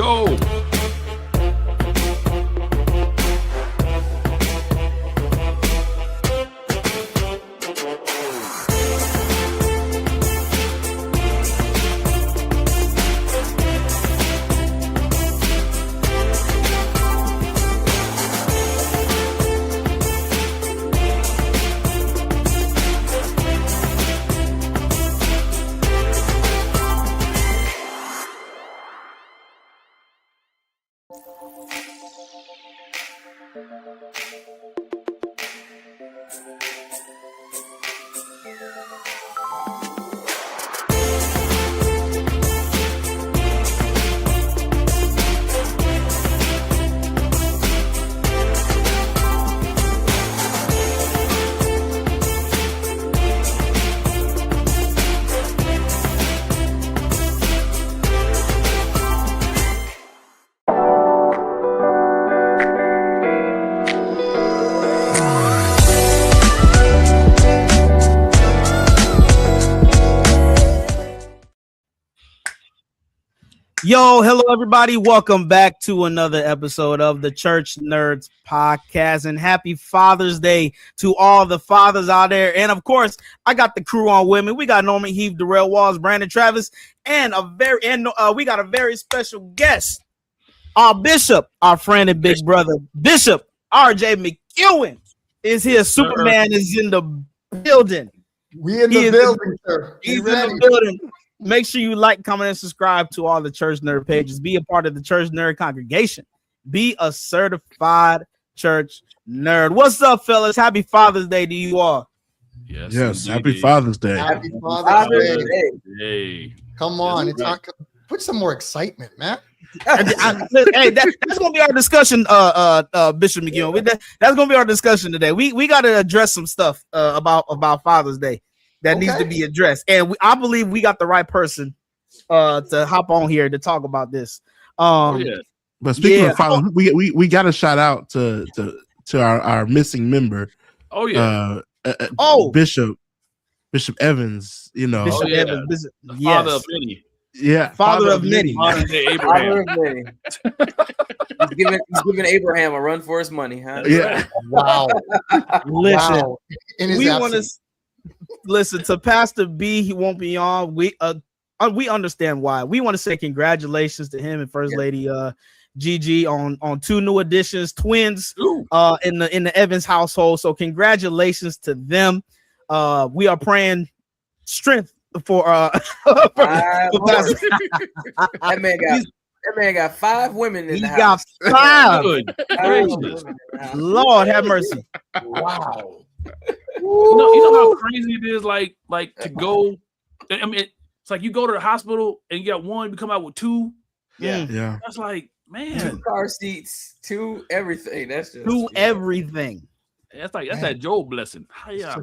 go. Yo, hello everybody. Welcome back to another episode of the Church Nerds Podcast, and happy Father's Day to all the fathers out there. And of course, I got the crew on with me. We got Norman Heath, Darrell Walls, Brandon Travis, and we got a very special guest, our Bishop, our friend and big brother, Bishop RJ McEwen is here. Superman is in the building. We in the building, sir. He's in the building. Make sure you like, comment, and subscribe to all the Church Nerd pages. Be a part of the Church Nerd congregation. Be a certified Church Nerd. What's up, fellas? Happy Father's Day to you all. Yes, happy Father's Day. Happy Father's Day. Hey. Come on, put some more excitement, man. Hey, that's gonna be our discussion, Bishop McEwen. That's gonna be our discussion today. We got to address some stuff about Father's Day that needs to be addressed, and I believe we got the right person to hop on here to talk about this. But speaking of father, we got a shout out to our missing member. Bishop Evans. You know, Bishop Evans, father of many. Yeah, father of many. Abraham. He's giving Abraham a run for his money, huh? Yeah. Wow. Listen, wow. We want to listen to Pastor B. He won't be on. We understand why. We want to say congratulations to him and First Lady Gigi on 2 new additions, twins in the Evans household. So congratulations to them. We are praying strength for that man got 5 women in the house. He got 5. Good gracious. Lord have mercy. Wow. You know how crazy it is, like to go. I mean, it's like you go to the hospital and you got 1, you come out with 2. Yeah. That's like, man, 2 car seats, 2 everything. That's just 2 everything. That's that Job blessing. Hiya, You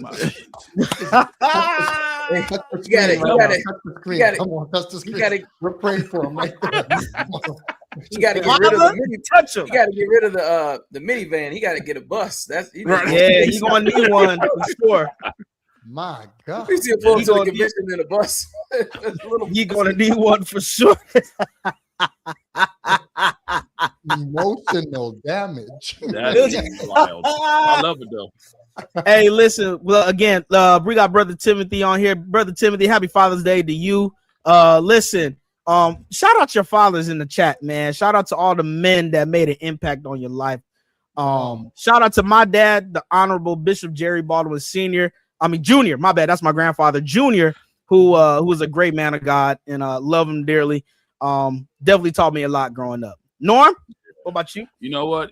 gotta we're praying for him right there. You got to get rid of the mini. Touch him. You got to get rid of the minivan. He got to get a bus. He's gonna need one for sure. My God, he's going to the convention in a bus. He's gonna need one for sure. Emotional damage. That is wild. I love it though. Hey, listen. Well, again, we got Brother Timothy on here. Brother Timothy, happy Father's Day to you. Listen. Shout out your fathers in the chat, man. Shout out to all the men that made an impact on your life. Shout out to my dad, the Honorable Bishop Jerry Baldwin Jr. My bad, that's my grandfather, Jr., who was a great man of God, and love him dearly. Definitely taught me a lot growing up. Norm, what about you? You know what?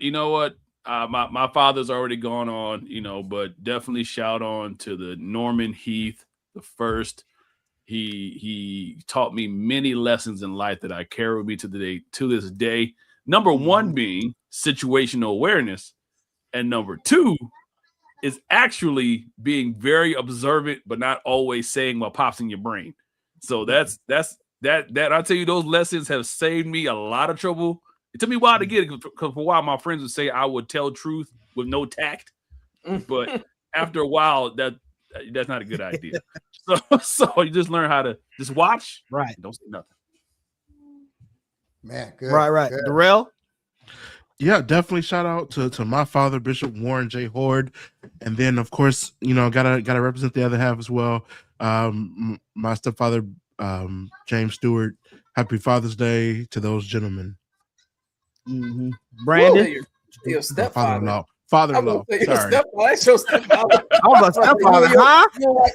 My father's already gone on, but definitely shout on to the Norman Heath, the first. He taught me many lessons in life that I carry with me to this day. Number 1 being situational awareness, and number 2 is actually being very observant, but not always saying what pops in your brain. So that I'll tell you, those lessons have saved me a lot of trouble. It took me a while to get it, because for a while my friends would say I would tell truth with no tact, but after a while that's not a good idea. So you just learn how to just watch, right? Don't say nothing. Man, good. Right. Good. Darrell? Yeah, definitely shout out to my father, Bishop Warren J. Horde. And then of course, gotta represent the other half as well. My stepfather, James Stewart. Happy Father's Day to those gentlemen. Mm-hmm. Brandon? Your Father-in-law. Your Sorry. stepfather. That's your stepfather. I was a stepfather, huh?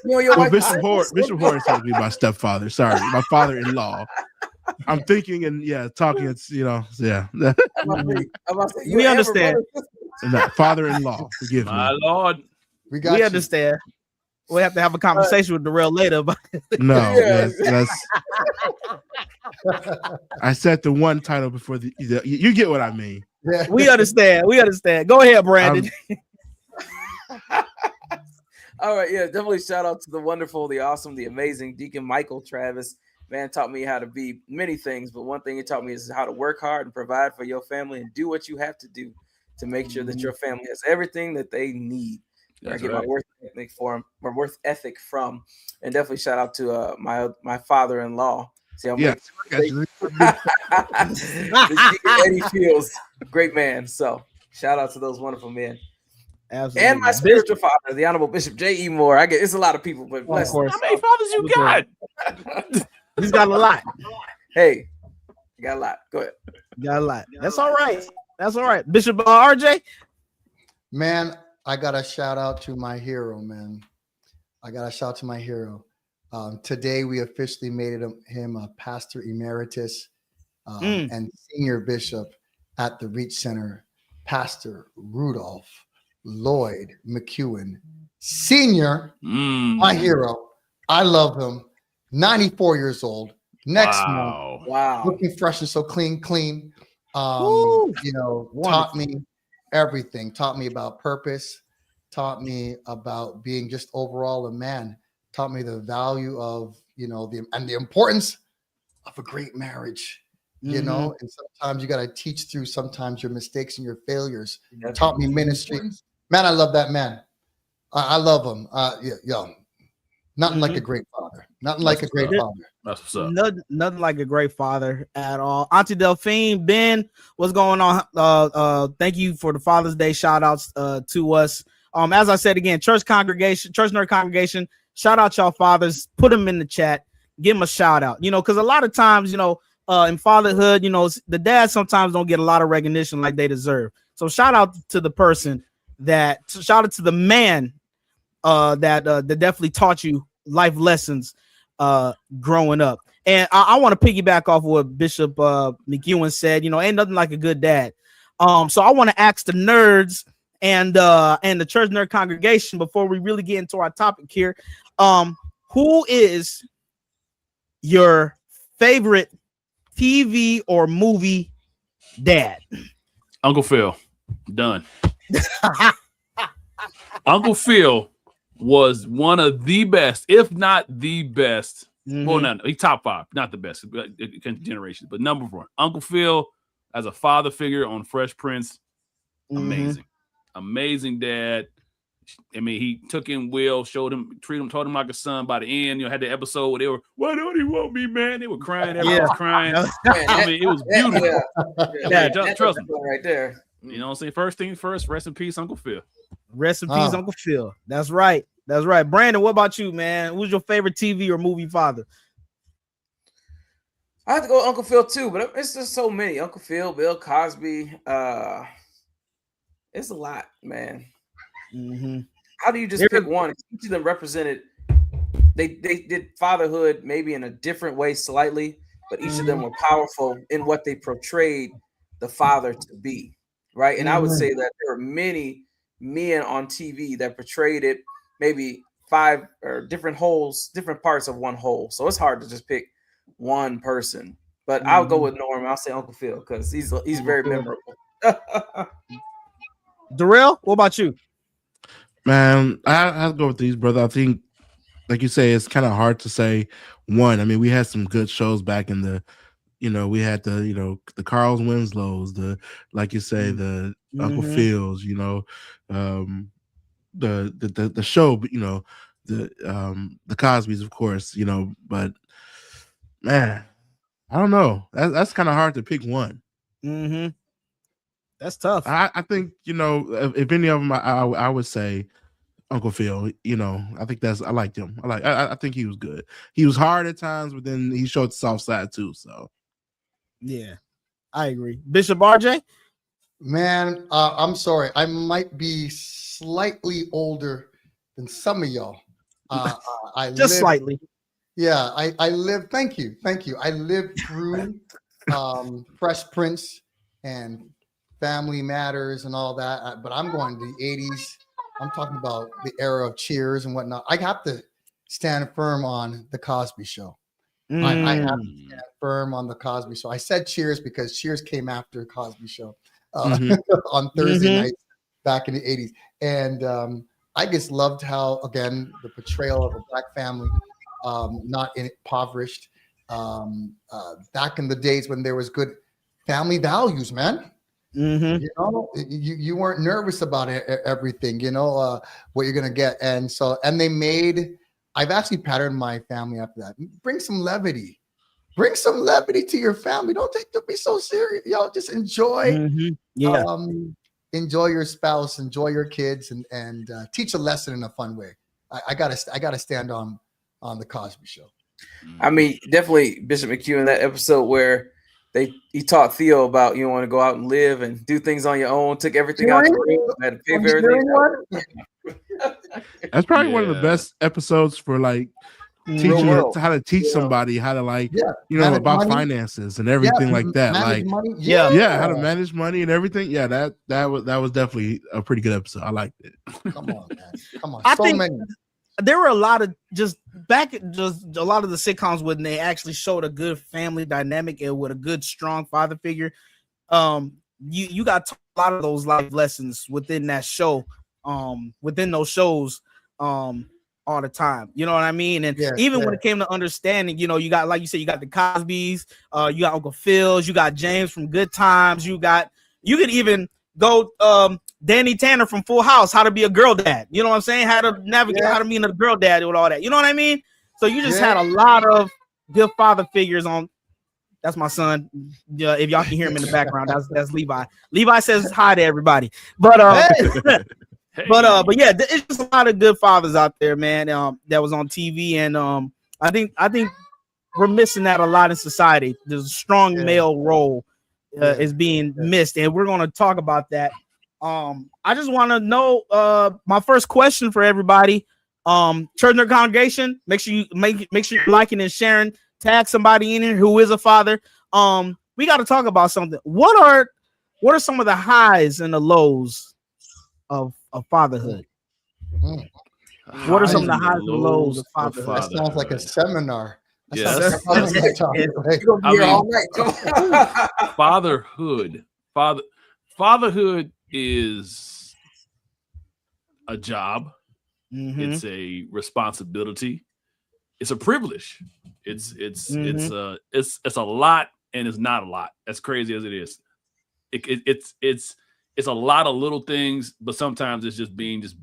Well, Bishop Horde is supposed to be my stepfather. Sorry, my father-in-law. I'm thinking and talking. It's yeah. We understand. Father-in-law. Forgive My me. Lord. We understand. We have to have a conversation with Darrell later. No, that's. I said the one title before you get what I mean. Yeah. We understand. Go ahead, Brandon. All right, yeah, definitely shout out to the wonderful, the awesome, the amazing Deacon Michael Travis. Man taught me how to be many things, but one thing he taught me is how to work hard and provide for your family and do what you have to do to make sure that your family has everything that they need. I get my worth ethic from, and definitely shout out to my father-in-law. See, Deacon Eddie Fields, great man. So shout out to those wonderful men. Absolutely. And my spiritual father, the Honorable Bishop J.E. Moore. It's a lot of people, but bless How many fathers you got? He's got a lot. Hey, you got a lot. Go ahead. Got a lot. That's all right. Bishop RJ? Man, I got to shout out to my hero, man. Today, we officially made him a pastor emeritus and senior bishop at the Reach Center, Pastor Rudolph Lloyd McEwen, Senior, my hero. I love him. 94 years old. Next month. Wow. Looking fresh and so clean. Taught me everything. Taught me about purpose. Taught me about being just overall a man. Taught me the value of, the importance of a great marriage. And sometimes you got to teach through sometimes your mistakes and your failures. Taught me ministry. Man, I love that man. I love him. Nothing like a great father. Nothing like a great father. That's what's up. Nothing like a great father at all. Auntie Delphine, Ben, what's going on? Thank you for the Father's Day shout outs to us. As I said again, church nerd congregation, shout out y'all fathers, put them in the chat, give them a shout out. Because a lot of times, in fatherhood, the dads sometimes don't get a lot of recognition like they deserve. So shout out to the man that definitely taught you life lessons growing up. And I want to piggyback off what Bishop McEwen said. Ain't nothing like a good dad. So I want to ask the nerds and the church nerd congregation before we really get into our topic here. Who is your favorite TV or movie dad? Uncle Phil. Done. Uncle Phil was one of the best, if not the best. Well, no, he's top 5, not the best generation, but number 1. Uncle Phil as a father figure on Fresh Prince, amazing dad. I mean, he took in Will, told him like a son. By the end, had the episode where they were, "Why don't he want me, man?" They were crying, everyone was crying. I mean, it was beautiful. Trust me, right there. You know what I'm saying? First things first, rest in peace, Uncle Phil. Rest in peace, Uncle Phil. That's right. Brandon, what about you, man? Who's your favorite TV or movie father? I have to go Uncle Phil too, but it's just so many. Uncle Phil, Bill Cosby. It's a lot, man. How do you just pick one? Each of them represented. They did fatherhood maybe in a different way slightly, but each of them were powerful in what they portrayed the father to be, right? And I would say that there are many men on TV that portrayed it maybe 5 or different parts of one whole. So it's hard to just pick one person. But I'll go with Norm. I'll say Uncle Phil because he's very memorable. Darrell, what about you? Man, I'll go with these, brother. I think, like you say, it's kind of hard to say one. I mean, we had some good shows back in the, we had the, the Carl's Winslows, the, like you say, the Uncle Phil's, the show, the Cosbys, of course, but man, I don't know. That's kind of hard to pick one. Mm-hmm. That's tough. I think, if any of them, I would say Uncle Phil. I think I liked him. I think he was good. He was hard at times, but then he showed the soft side too. So yeah, I agree. Bishop RJ. Man, I'm sorry. I might be slightly older than some of y'all. I Just slightly. Yeah, I lived. Thank you. I lived through Fresh Prince and Family Matters and all that. But I'm going to the '80s. I'm talking about the era of Cheers and whatnot. I have to stand firm on the Cosby Show. I have to stand firm on the Cosby Show. I said Cheers because Cheers came after Cosby Show on Thursday nights back in the '80s, and I just loved how, again, the portrayal of a black family, not impoverished, back in the days when there was good family values, man. You weren't nervous about everything, what you're gonna get, and I've actually patterned my family after that. Bring some levity to your family. Don't be so serious, just enjoy. Enjoy your spouse, enjoy your kids, and teach a lesson in a fun way. I gotta stand on the Cosby Show. I mean, definitely Bishop McHugh in that episode where he taught Theo about you want to go out and live and do things on your own. Took everything out the room, had to pay for everything. That's probably one of the best episodes for teaching how to teach somebody how to about money, finances and everything like that. Money. How to manage money and everything. Yeah, that was definitely a pretty good episode. I liked it. Come on, man. Come on. I think there were a lot of a lot of the sitcoms when they actually showed a good family dynamic and with a good, strong father figure. You got a lot of those life lessons within that show, within those shows, all the time. You know what I mean? And when it came to understanding, you got, like you said, you got the Cosbys, you got Uncle Phil's, you got James from Good Times, you could even go Danny Tanner from Full House, how to be a girl dad. You know what I'm saying? How to navigate, how to be a girl dad with all that. You know what I mean? So you just had a lot of good father figures on. That's my son. Yeah, if y'all can hear him in the background, that's Levi. Levi says hi to everybody. But But yeah, it's just a lot of good fathers out there, man. That was on TV, and I think we're missing that a lot in society. There's a strong male role is being missed, and we're going to talk about that. I just want to know my first question for everybody. Church or congregation, make sure you're liking and sharing. Tag somebody in here who is a father. We got to talk about something. What are some of the highs and the lows of fatherhood? What are some of the highs and lows of fatherhood? That sounds like a seminar. Fatherhood is a job. It's a responsibility. It's a privilege. It's a lot, and it's not a lot. As crazy as it is, it's a lot of little things, but sometimes it's just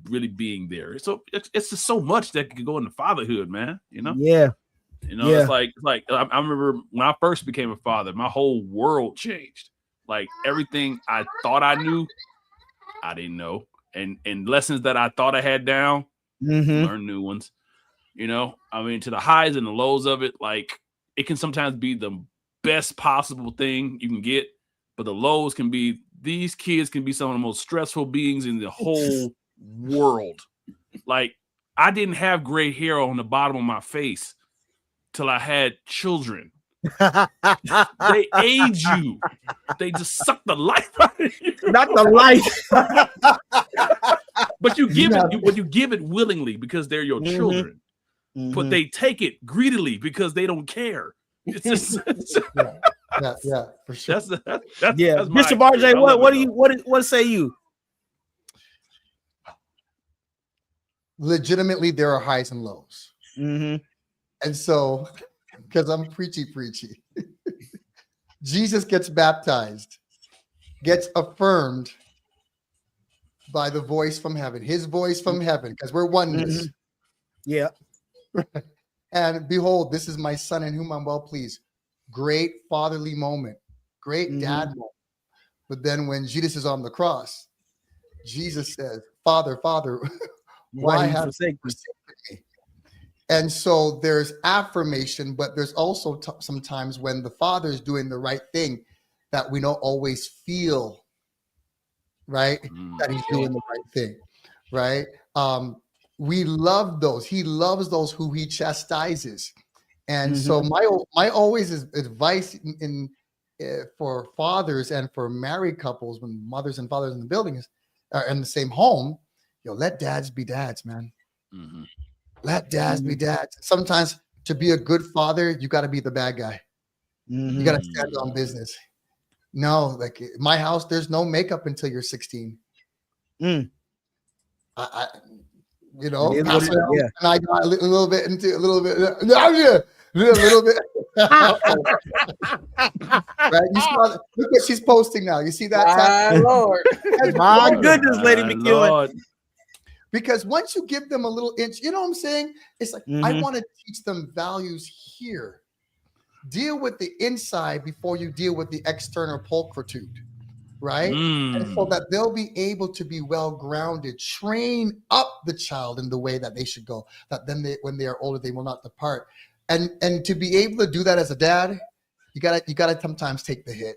really being there. So it's just so much that can go into fatherhood, man. It's like I remember when I first became a father, my whole world changed. Like everything I thought I knew, I didn't know, and lessons that I thought I had down, learn new ones. I mean, to the highs and the lows of it, like it can sometimes be the best possible thing you can get, but the lows can be, these kids can be some of the most stressful beings in the whole world. Like I didn't have gray hair on the bottom of my face till I had children. They age you. They just suck the life out of you. Not the life. But you give it willingly because they're your children. But they take it greedily because they don't care. It's just yeah, for sure. That's Bishop RJ, what say you? Legitimately, there are highs and lows. And so, because I'm preachy, Jesus gets baptized, gets affirmed by the voice from heaven, his voice from heaven, because we're oneness. Yeah. And behold, this is my son in whom I'm well pleased. great fatherly moment, great dad moment. But then when Jesus is on the cross, Jesus says, Father, Father, why have you forsaken me? And so there's affirmation, but there's also sometimes when the father is doing the right thing that we don't always feel, right? That he's doing the right thing, right? We love those. He loves those who he chastises. And so my always advice for fathers and for married couples, when mothers and fathers in the building are in the same home, let dads be dads, man. Let dads be dads. Sometimes to be a good father, you got to be the bad guy. You got to stand on business. No, like my house, there's no makeup until you're 16. I Pastor and I got a little bit into a little bit. Right? You saw, look what she's posting now. You see that? My Lord. My goodness, Lady McEwen. Because once you give them a little inch, you know what I'm saying? It's like, I want to teach them values here. Deal with the inside before you deal with the external pulchritude, right? And so that they'll be able to be well-grounded, train up the child in the way that they should go, that then when they are older, they will not depart. And to be able to do that as a dad, you gotta sometimes take the hit,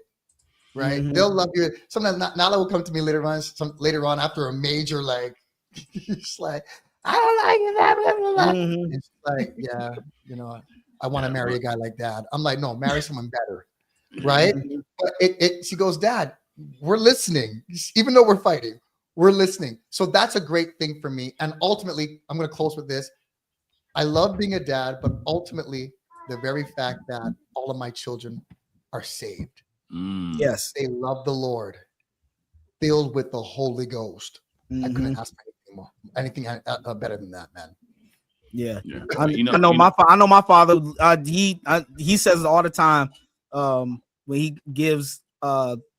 right? They'll love you. Sometimes Nala will come to me later on after a major, like, it's like, I don't like it. It's like, yeah, I want to marry a guy like that. I'm like, no, marry someone better, right? But she goes, Dad, we're listening. Even though we're fighting, we're listening. So that's a great thing for me. And ultimately, I'm going to close with this. I love being a dad, but ultimately, the very fact that all of my children are saved. Yes. They love the Lord, filled with the Holy Ghost. I couldn't ask anything better than that, man. Yeah. I know my father. He says it all the time. When he gives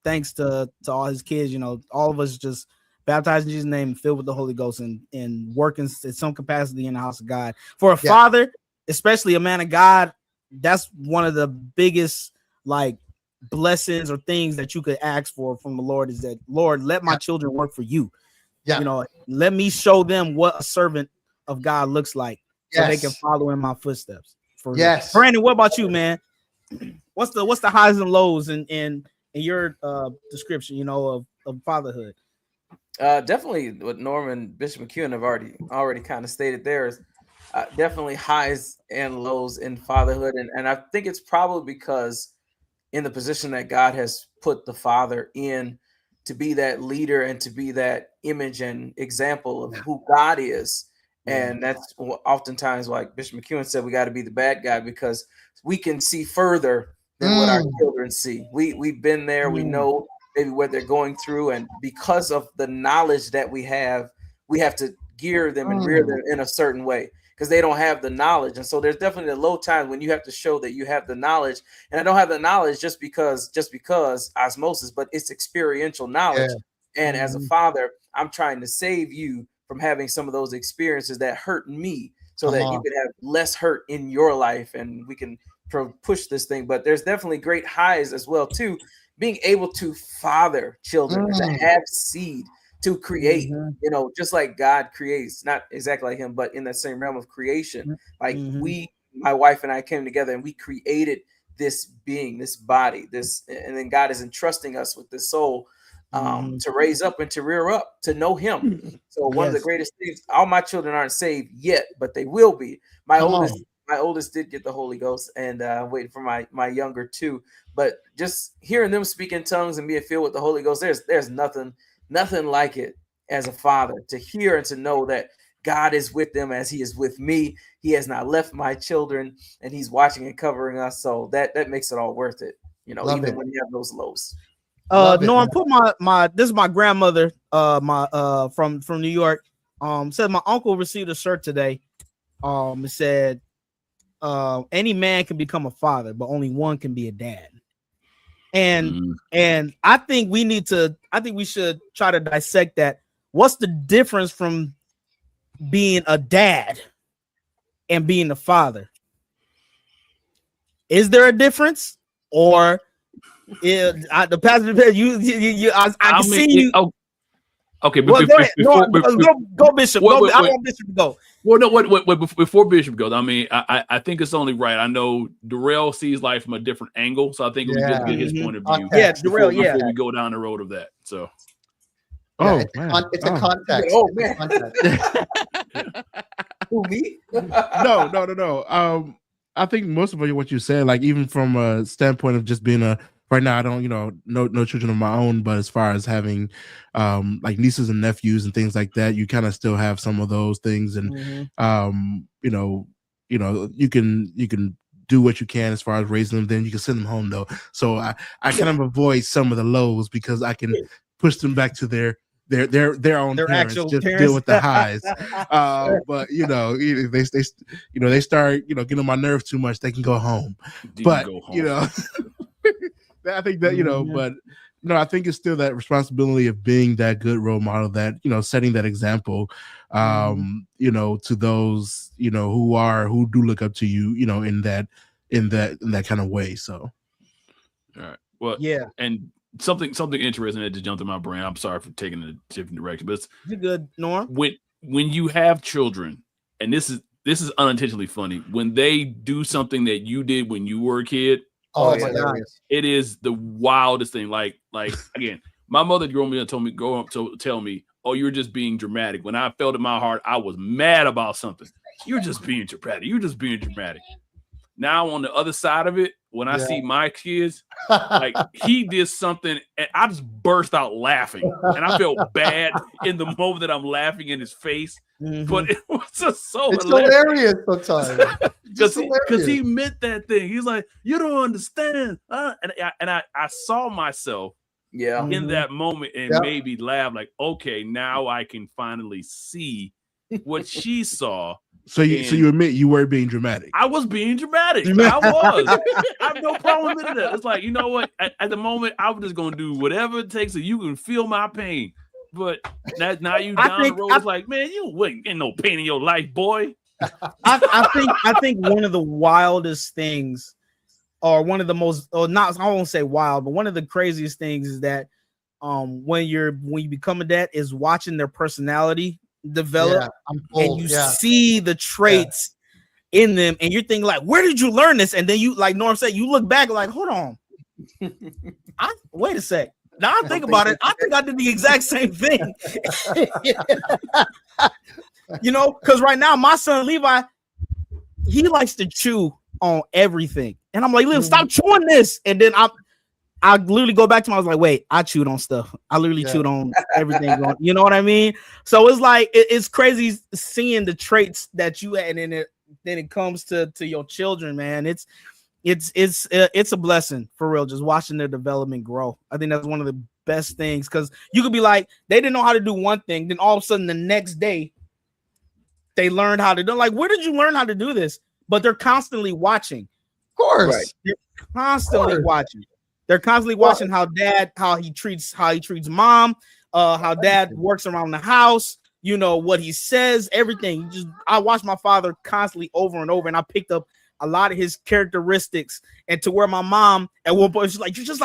thanks to all his kids, all of us just baptized in Jesus' name, filled with the Holy Ghost, and working in some capacity in the house of God. For a father, especially a man of God, that's one of the biggest blessings or things that you could ask for from the Lord, is that, Lord, let my children work for you. Let me show them what a servant of God looks like, so they can follow in my footsteps. Brandon, what about you, man? What's the highs and lows in your description, of fatherhood? Definitely what Norman Bishop McEwen have already kind of stated there is definitely highs and lows in fatherhood, and I think it's probably because in the position that God has put the father in, to be that leader and to be that image and example of who God is. And that's oftentimes, like Bishop McEwen said, we got to be the bad guy because we can see further than what our children see. We've been there. We know maybe what they're going through. And because of the knowledge that we have to gear them and rear them in a certain way, because they don't have the knowledge. And so there's definitely a low time when you have to show that you have the knowledge. And I don't have the knowledge just because osmosis, but it's experiential knowledge. And as a father, I'm trying to save you from having some of those experiences that hurt me, so that you can have less hurt in your life, and we can push this thing. But there's definitely great highs as well too, being able to father children, to have seed, to create, just like God creates, not exactly like him, but in that same realm of creation. Like my wife and I came together and we created this being, this body, and then God is entrusting us with this soul to raise up and to rear up, to know him. So one of the greatest things, all my children aren't saved yet, but they will be. My oldest did get the Holy Ghost, and waiting for my younger too. But just hearing them speak in tongues and being filled with the Holy Ghost, there's nothing like it as a father, to hear and to know that God is with them as he is with me. He has not left my children, and he's watching and covering us. So that makes it all worth it, even when you have those lows. Norm, put this is my grandmother, from New York. Said my uncle received a shirt today. It said, any man can become a father, but only one can be a dad. And I think we should try to dissect that. What's the difference from being a dad and being a father? Is there a difference? or the pastor. I can see you. Okay, well, go ahead. Go Bishop. I want Bishop to go. Well, no, wait. Before Bishop goes, I mean, I think it's only right. I know Darrell sees life from a different angle, so I think it would be good to get his point of view. Yeah, Darrell. Before we go down the road of that. So, it's a context. Oh man. Who, me? No. I think most of what you said, like even from a standpoint of just being right now, I don't, no children of my own, but as far as having like nieces and nephews and things like that, you kind of still have some of those things, and you can do what you can as far as raising them. Then you can send them home though. So I kind of avoid some of the lows because I can push them back to their own their parents, actual just parents. deal with the highs. But they start getting on my nerves too much, they can go home. I think that but no, I think it's still that responsibility of being that good role model, that setting that example to those who do look up to you, in that kind of way. So all right, well, yeah, and something interesting that just jumped in my brain. I'm sorry for taking a different direction, but you're good, Norm. When you have children, and this is unintentionally funny, when they do something that you did when you were a kid. Oh my God. It is the wildest thing. Like again, my mother growing up to tell me, "Oh, you're just being dramatic." When I felt in my heart, I was mad about something. You're just being dramatic. You're just being dramatic. Now on the other side of it, when I see my kids, like he did something and I just burst out laughing, and I felt bad in the moment that I'm laughing in his face, but it was just it's hilarious sometimes. Because he meant that thing. He's like, you don't understand, and I saw myself in that moment and made me laugh. Like, okay, now I can finally see what she saw. So you admit you were being dramatic. I was being dramatic. I was. I have no problem with it. It's like, you know what? At the moment, I was just gonna do whatever it takes so you can feel my pain. But now you down the road, it's like, man, you ain't no pain in your life, boy. I think one of the wildest things, or one of the most, or not, I won't say wild, but one of the craziest things is that when you become a dad, is watching their personality develop, and you see the traits in them, and you're thinking like, where did you learn this? And then you, like Norm said, you look back like, hold on, wait a sec. Now I think about it, I think I did the exact same thing. Because right now my son Levi, he likes to chew on everything, and I'm like, stop chewing this. And then I literally go back to him. I was like, wait, I chewed on stuff. I literally chewed on everything. You know what I mean? So it's like, it's crazy seeing the traits that you had, and then it comes to your children, man. It's a blessing for real, just watching their development grow. I think that's one of the best things, because you could be like, they didn't know how to do one thing, then all of a sudden the next day they learned how to do. Like, where did you learn how to do this? But they're constantly watching. Of course, right. They're constantly watching. They're constantly watching how he treats mom, how dad works around the house, what he says, everything. I watched my father constantly over and over, and I picked up a lot of his characteristics, and to where my mom at one point, she's like, you're just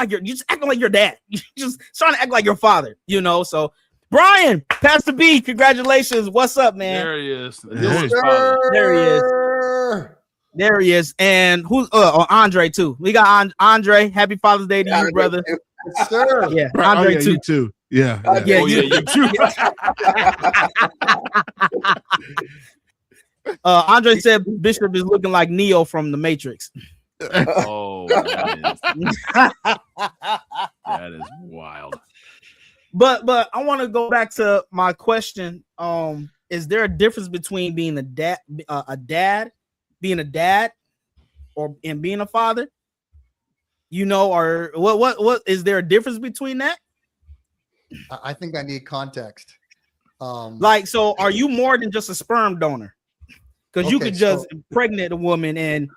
acting like your dad. You're just trying to act like your father, So Brian, Pastor B, congratulations. What's up, man? There he is. There he is. There he is. And who? Andre too. We got Andre. Happy Father's Day to you, brother. Yes, sir. Yeah, Andre too. You too. Yeah. You too. Andre said Bishop is looking like Neo from The Matrix. Oh, that is wild. But I want to go back to my question. Is there a difference between being a dad, being a dad, or being a father? Or what is there a difference between that? I think I need context. So are you more than just a sperm donor? Because you could just impregnate a woman and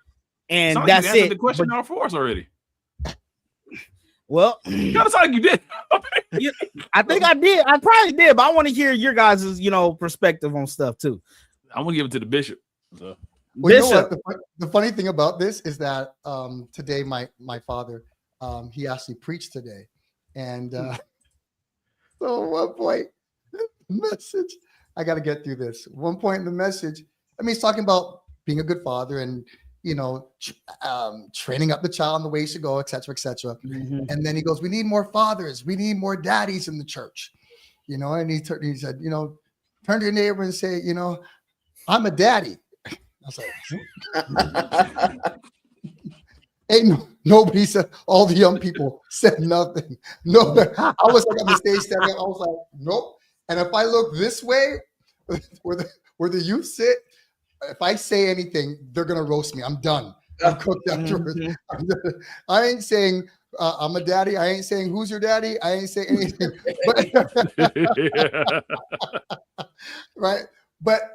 that's it. The question out for us already. Well, kind of sound like you did. I think I did. I probably did, but I want to hear your guys' perspective on stuff too. I'm gonna give it to the bishop. So. Well, you know what? The funny thing about this is that today my father he actually preached today, and so at one point message, I got to get through this. One point in the message, I mean, he's talking about being a good father and training up the child in the way he should go, etc., etc. Mhm. And then he goes, "We need more fathers. We need more daddies in the church." And he said, turn to your neighbor and say, "I'm a daddy." I was like, nobody said. All the young people said nothing. No, I was like on the stage standing up. I was like, nope. And if I look this way, where the youth sit, if I say anything, they're gonna roast me. I'm done. I'm cooked afterwards. I ain't saying I'm a daddy. I ain't saying who's your daddy. I ain't saying anything. Right.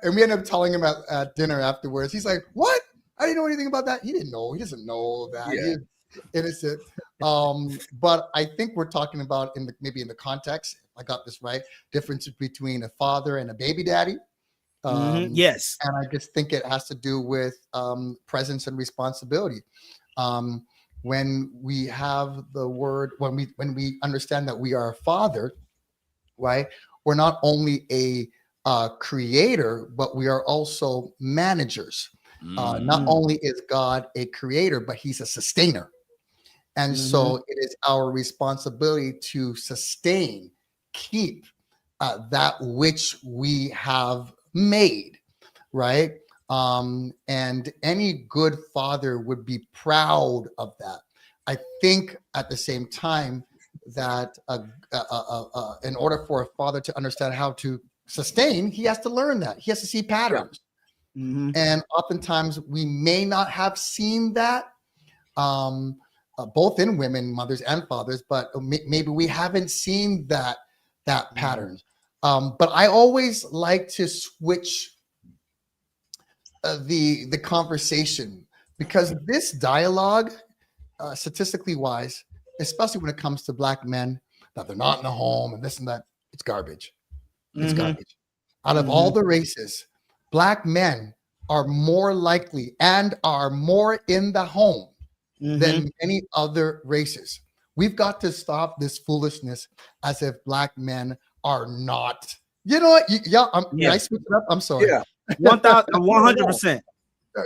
And we ended up telling him at dinner afterwards. He's like, "What? I didn't know anything about that." He didn't know. He doesn't know that. Yeah. He's innocent. But I think we're talking about maybe in the context, if I got this right, difference between a father and a baby daddy. Yes. And I just think it has to do with presence and responsibility. When we have the word, when we understand that we are a father, right? We're not only a creator, but we are also managers. Not only is God a creator, but he's a sustainer. And so it is our responsibility to sustain, keep that which we have made, right? And any good father would be proud of that. I think at the same time that in order for a father to understand how to sustain, he has to learn that. He has to see patterns. Mm-hmm. And oftentimes we may not have seen that, both in women, mothers and fathers, but maybe we haven't seen that pattern. But I always like to switch the conversation, because this dialogue, statistically wise, especially when it comes to Black men, that they're not in the home and this and that, it's garbage. It's garbage. Out of all the races, Black men are more likely and are more in the home than many other races. We've got to stop this foolishness as if Black men are not. You know what? I switch it up. I'm sorry. Yeah. 100%.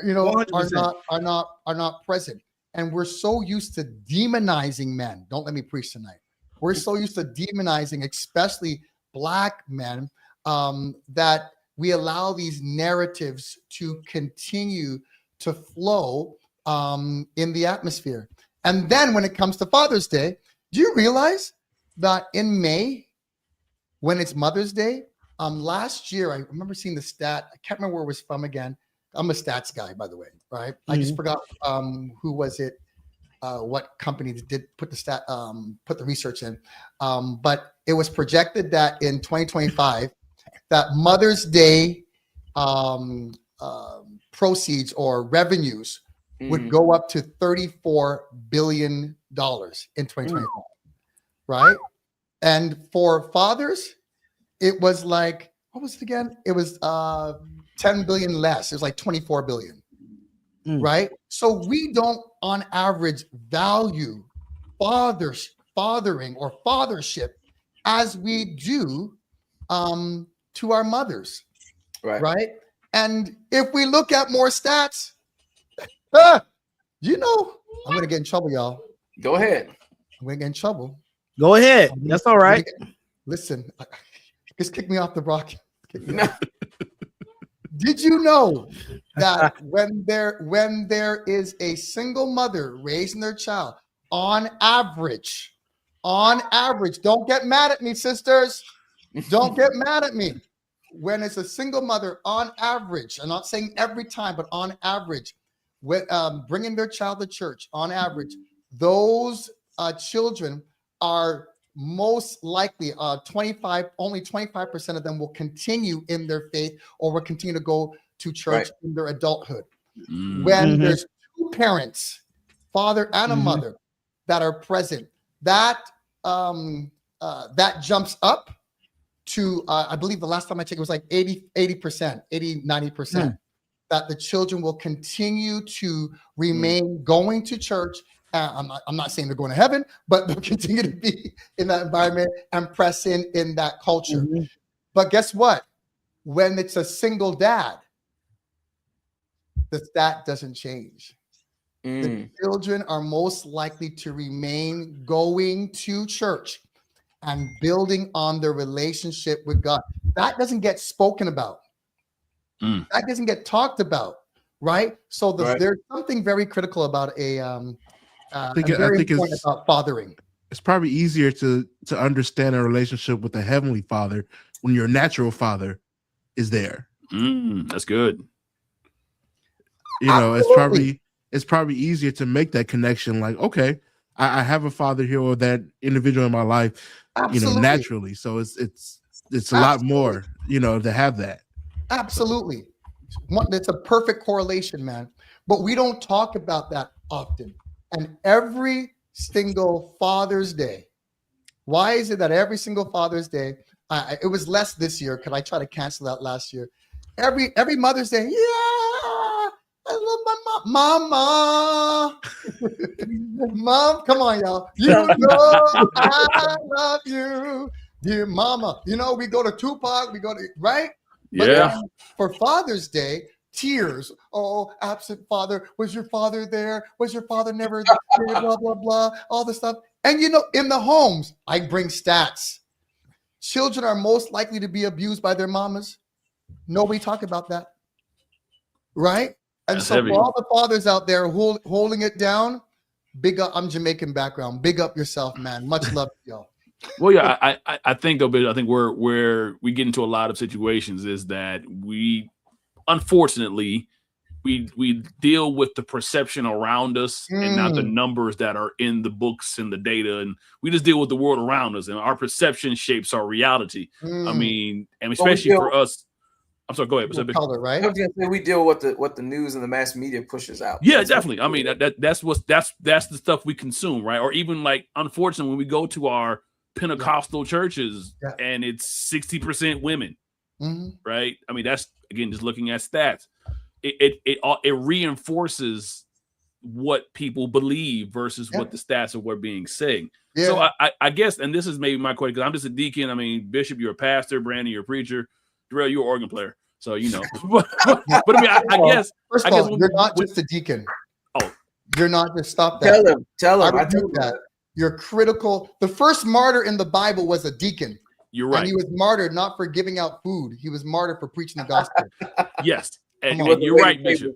You know, 100%. are not present. And we're so used to demonizing men. Don't let me preach tonight. We're so used to demonizing, especially Black men, that we allow these narratives to continue to flow in the atmosphere. And then when it comes to Father's Day, do you realize that in May, when it's Mother's Day, last year, I remember seeing the stat. I can't remember where it was from again. I'm a stats guy, by the way, right? I just forgot who was it, what company did put the research in. But it was projected that in 2025, that Mother's Day proceeds or revenues would go up to $34 billion in 2025, right? And for fathers, it was like, what was it again? It was 10 billion less. It was like 24 billion, right? So we don't, on average, value fathering or fathership as we do to our mothers, right? And if we look at more stats, I'm going to get in trouble, y'all. Go ahead. I'm going to get in trouble. Go ahead. That's all right. Listen, just kick me off the block. Did you know that when there is a single mother raising their child, on average, don't get mad at me, sisters. Don't get mad at me. When it's a single mother, on average, I'm not saying every time, but on average, with bringing their child to church, on average, those children are most likely only 25% of them will continue in their faith or will continue to go to church in their adulthood. When there's two parents, father and a mother, that are present, that jumps up to I believe the last time I checked it was like 90%. that the children will continue to remain going to church. I'm not saying they're going to heaven, but they'll continue to be in that environment and press in that culture. Mm-hmm. But guess what? When it's a single dad, the stat doesn't change. The children are most likely to remain going to church and building on their relationship with God. That doesn't get spoken about. That doesn't get talked about, right? So there's something very critical about I think it's about fathering. It's probably easier to understand a relationship with a heavenly father when your natural father is there. That's good. You know, it's probably easier to make that connection. Like, okay, I have a father here or that individual in my life, you know, naturally. So it's a lot more, you know, to have that. Absolutely. It's a perfect correlation, man. But we don't talk about that often. And every single Father's Day, why is it that every single Father's Day, it was less this year because I tried to cancel that last year. Every Mother's Day, I love my mama. Mom, come on, y'all. You know I love you, dear mama. You know, we go to Tupac, right? But then for Father's Day, tears. Oh, absent father. Was your father there? Was your father never there? Blah, blah, blah. All the stuff. And you know, in the homes, I bring stats. Children are most likely to be abused by their mamas. Nobody talk about that. Right? And That's so heavy. for all the fathers out there holding it down, big up. I'm Jamaican background. Big up yourself, man. Much love to y'all. Well, yeah, I think though, but I think where we get into a lot of situations is that we, unfortunately, we deal with the perception around us and not the numbers that are in the books and the data, and we just deal with the world around us, and our perception shapes our reality. I mean, and especially for us. I'm sorry. Go ahead. Color, right? I was gonna say we deal with what the news and the mass media pushes out. Yeah, definitely. I mean, that's the stuff we consume, right? Or even like, unfortunately, when we go to our Pentecostal churches and it's 60% women, right? I mean, that's again just looking at stats. It reinforces what people believe versus what the stats of what being saying. Yeah. So I guess, and this is maybe my question because I'm just a deacon. I mean, Bishop, you're a pastor. Brandon, you're a preacher. Darrell, you're an organ player. So, you know, but I mean, I guess. First of all, you're not just a deacon. Oh, you're not just stop that. Tell him. I do that. You're critical. The first martyr in the Bible was a deacon. You're right. And he was martyred not for giving out food. He was martyred for preaching the gospel. Yes. And you're right, Bishop.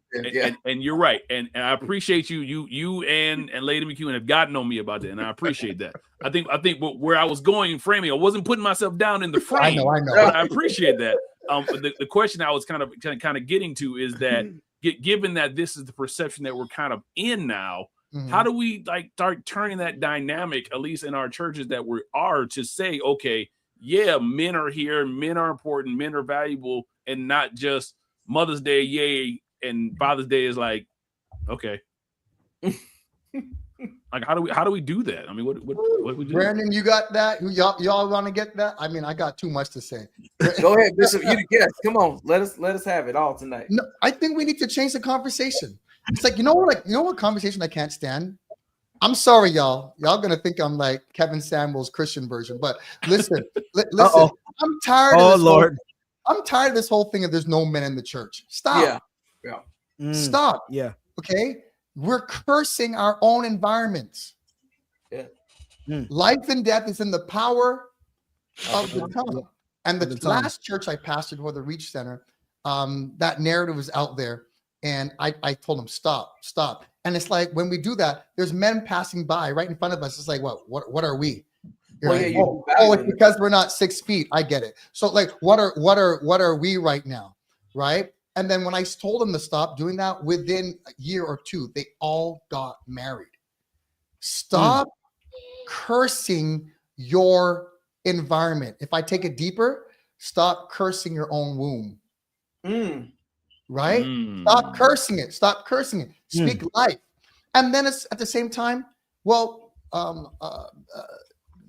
And you're right. And I appreciate you and Lady McEwen have gotten on me about that. And I appreciate that. I think where I was going in framing, I wasn't putting myself down in the frame. I know. But I appreciate that. The question I was kind of getting to is that given that this is the perception that we're kind of in now, how do we like start turning that dynamic, at least in our churches that we are, to say, okay, yeah, men are here, men are important, men are valuable, and not just Mother's Day, yay, and Father's Day is like, okay. Like how do we do that? I mean, what we do? Brandon, you got that? Y'all want to get that? I mean, I got too much to say. Go ahead, Bishop. You the guest. Come on, let us have it all tonight. No, I think we need to change the conversation. It's like, you know what conversation I can't stand? I'm sorry, y'all. Y'all gonna think I'm like Kevin Samuel's Christian version, but listen, listen. I'm tired of this. Lord. I'm tired of this whole thing of there's no men in the church. Stop. Yeah. Stop. Yeah. Okay. We're cursing our own environments. Yeah. Life and death is in the power of the tongue. And the last church I pastored for the Reach Center, that narrative was out there. And I told them, stop. And it's like, when we do that, there's men passing by right in front of us. It's like, what are we? It's because we're not 6 feet. I get it. So like, what are we right now? Right. And then when I told them to stop doing that, within a year or two, they all got married. Stop cursing your environment. If I take it deeper, stop cursing your own womb. Right? Stop cursing it. Stop cursing it. Speak life. And then it's at the same time, well,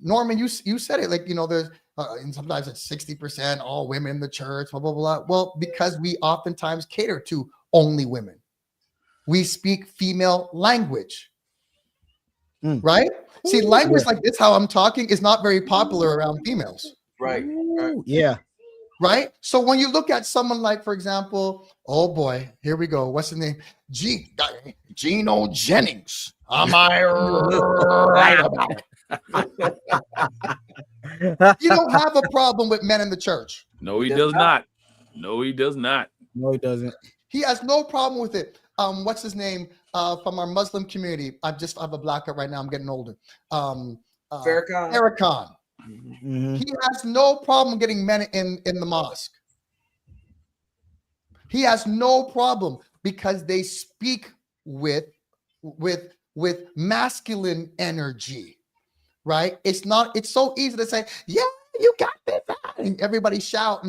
Norman, you said it, like, you know, there's and sometimes it's 60% all women in the church, blah, blah, blah. Well, because we oftentimes cater to only women. We speak female language. Right? See, language like this, how I'm talking, is not very popular around females. Right. Yeah. Right? So when you look at someone like, for example, oh boy, here we go. What's his name? Gino Jennings. Am I right about it? You don't have a problem with men in the church. No, he does not. No, he does not. No, he doesn't. He has no problem with it. What's his name? From our Muslim community. I have a blackout right now. I'm getting older. Farrakhan. Mm-hmm. He has no problem getting men in the mosque. He has no problem because they speak with masculine energy, right? It's so easy to say, yeah, you got this, and everybody shout.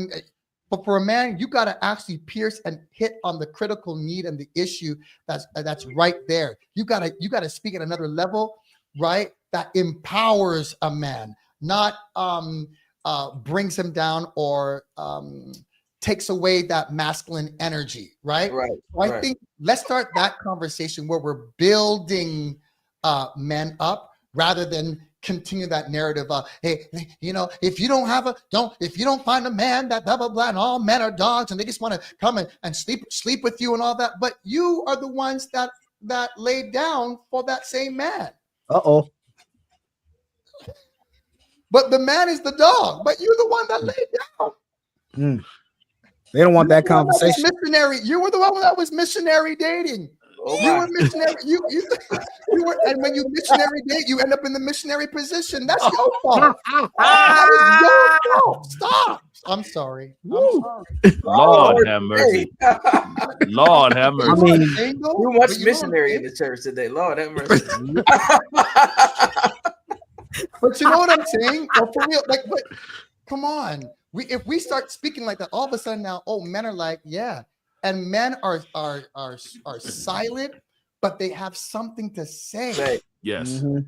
But for a man, you got to actually pierce and hit on the critical need and the issue that's right there. You got to speak at another level, right? That empowers a man, not brings him down or takes away that masculine energy, right? Right. So I think let's start that conversation where we're building men up rather than continue that narrative of, hey, if you don't find a man that blah blah blah and all men are dogs and they just want to come and sleep with you and all that, but you are the ones that laid down for that same man. But the man is the dog, but you're the one that laid down. They don't want that conversation. Missionary, you were the one that was missionary dating. You were missionary. You were, and when you missionary date, you end up in the missionary position. That's your fault. That is your fault. Stop. I'm sorry. Lord have mercy. Lord have mercy. I mean, too much missionary in the church today. Lord have mercy. But you know what I'm saying? For real, but come on. If we start speaking like that, all of a sudden now, men are like, yeah. And men are silent, but they have something to say. Yes. Mm-hmm.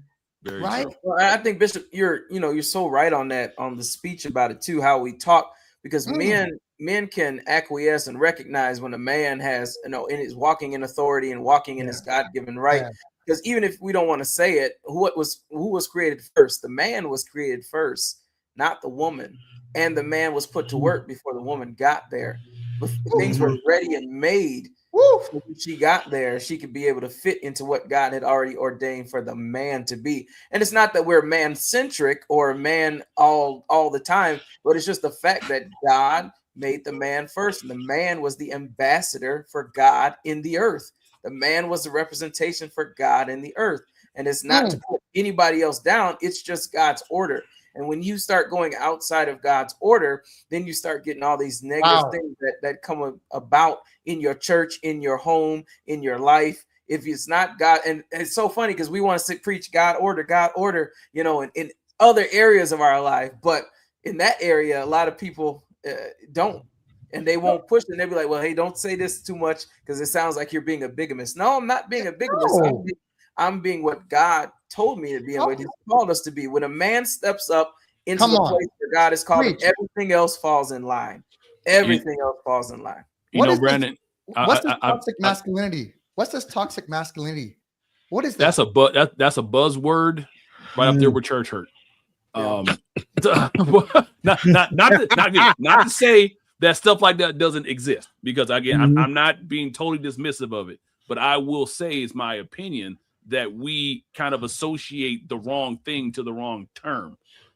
Very right. true. Well, I think Bishop, you're so right on that, on the speech about it too, how we talk, because men can acquiesce and recognize when a man has, is walking in authority and walking in his God-given right. Because even if we don't want to say it, who was created first? The man was created first, not the woman. And the man was put to work before the woman got there. But things were ready and made. So when she got there, she could be able to fit into what God had already ordained for the man to be. And it's not that we're man-centric or man all the time, but it's just the fact that God made the man first. And the man was the ambassador for God in the earth. The man was the representation for God in the earth. And it's not to put anybody else down. It's just God's order. And when you start going outside of God's order, then you start getting all these negative things that come about in your church, in your home, in your life. If it's not God, and it's so funny because we want to preach God order, in other areas of our life. But in that area, a lot of people don't. And they won't push it. And they'll be like, well, hey, don't say this too much because it sounds like you're being a bigamist. No, I'm not being a bigamist. No. I'm being what God told me to be and what He called us to be. When a man steps up into the place where God has called him, everything else falls in line. Everything else falls in line. Brandon, what's this toxic masculinity? What's this toxic masculinity? What is that? That's a buzzword right up there with church hurt. Not to say that stuff like that doesn't exist, because again, I'm not being totally dismissive of it, but I will say it's my opinion that we kind of associate the wrong thing to the wrong term.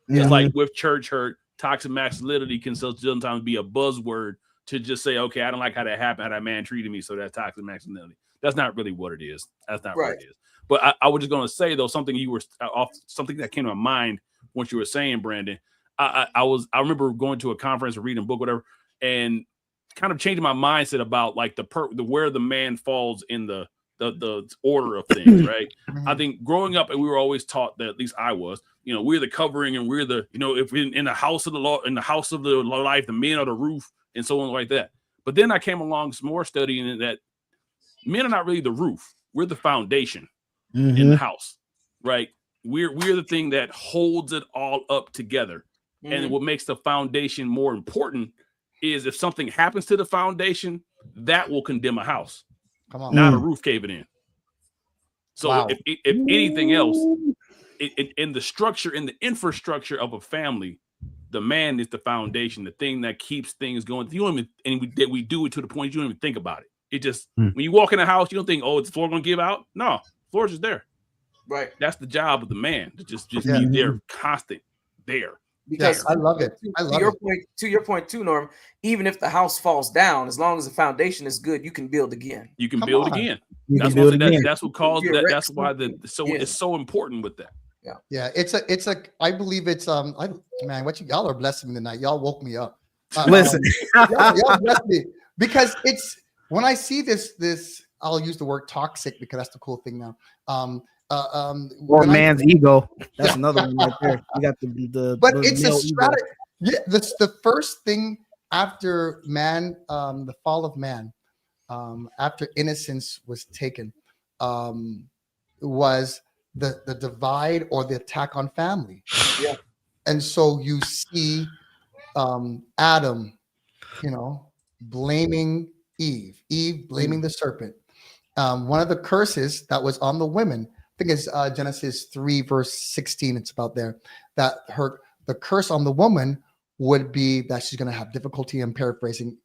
Just like with church hurt, toxic masculinity can sometimes be a buzzword to just say, okay, I don't like how that happened, how that man treated me, so that's toxic masculinity. That's not really what it is. That's not what it is. But I was just going to say, though, something that came to my mind once you were saying, Brandon. I remember going to a conference or reading a book, whatever, and kind of changing my mindset about like the where the man falls in the order of things, right? I think growing up, and we were always taught that, at least I was, we're the covering, and we're the, if we're in the house of the law, in the house of the life, the men are the roof, and so on like that. But then I came along some more studying that men are not really the roof. We're the foundation in the house, right? We're the thing that holds it all up together. And what makes the foundation more important is if something happens to the foundation, that will condemn a house, Come on. not a roof caving in. So Wow. if anything else, in the structure, in the infrastructure of a family, the man is the foundation, the thing that keeps things going. You don't even, and we do it to the point you don't even think about it. It just, when you walk in a house, you don't think, oh, is the floor going to give out? No, floor's just there. Right. That's the job of the man, to just be there, constant, there. Because I love it. To your point too, Norm, even if the house falls down, as long as the foundation is good, you can build again. You can build again. That's what caused that. That's why it's so important with that. Yeah. It's a, I believe it's, man, y'all are blessing me tonight. Y'all woke me up. Listen, y'all blessed me, because it's, when I see this, I'll use the word toxic because that's the cool thing now. Or man's ego. That's another one right there. You got but it's a strategy. Yeah, the first thing after man, the fall of man, after innocence was taken, was the divide or the attack on family. Yeah. And so you see Adam, blaming Eve blaming the serpent. One of the curses that was on the women, I think it's Genesis 3 verse 16. It's about there that the curse on the woman would be that she's going to have difficulty, in paraphrasing,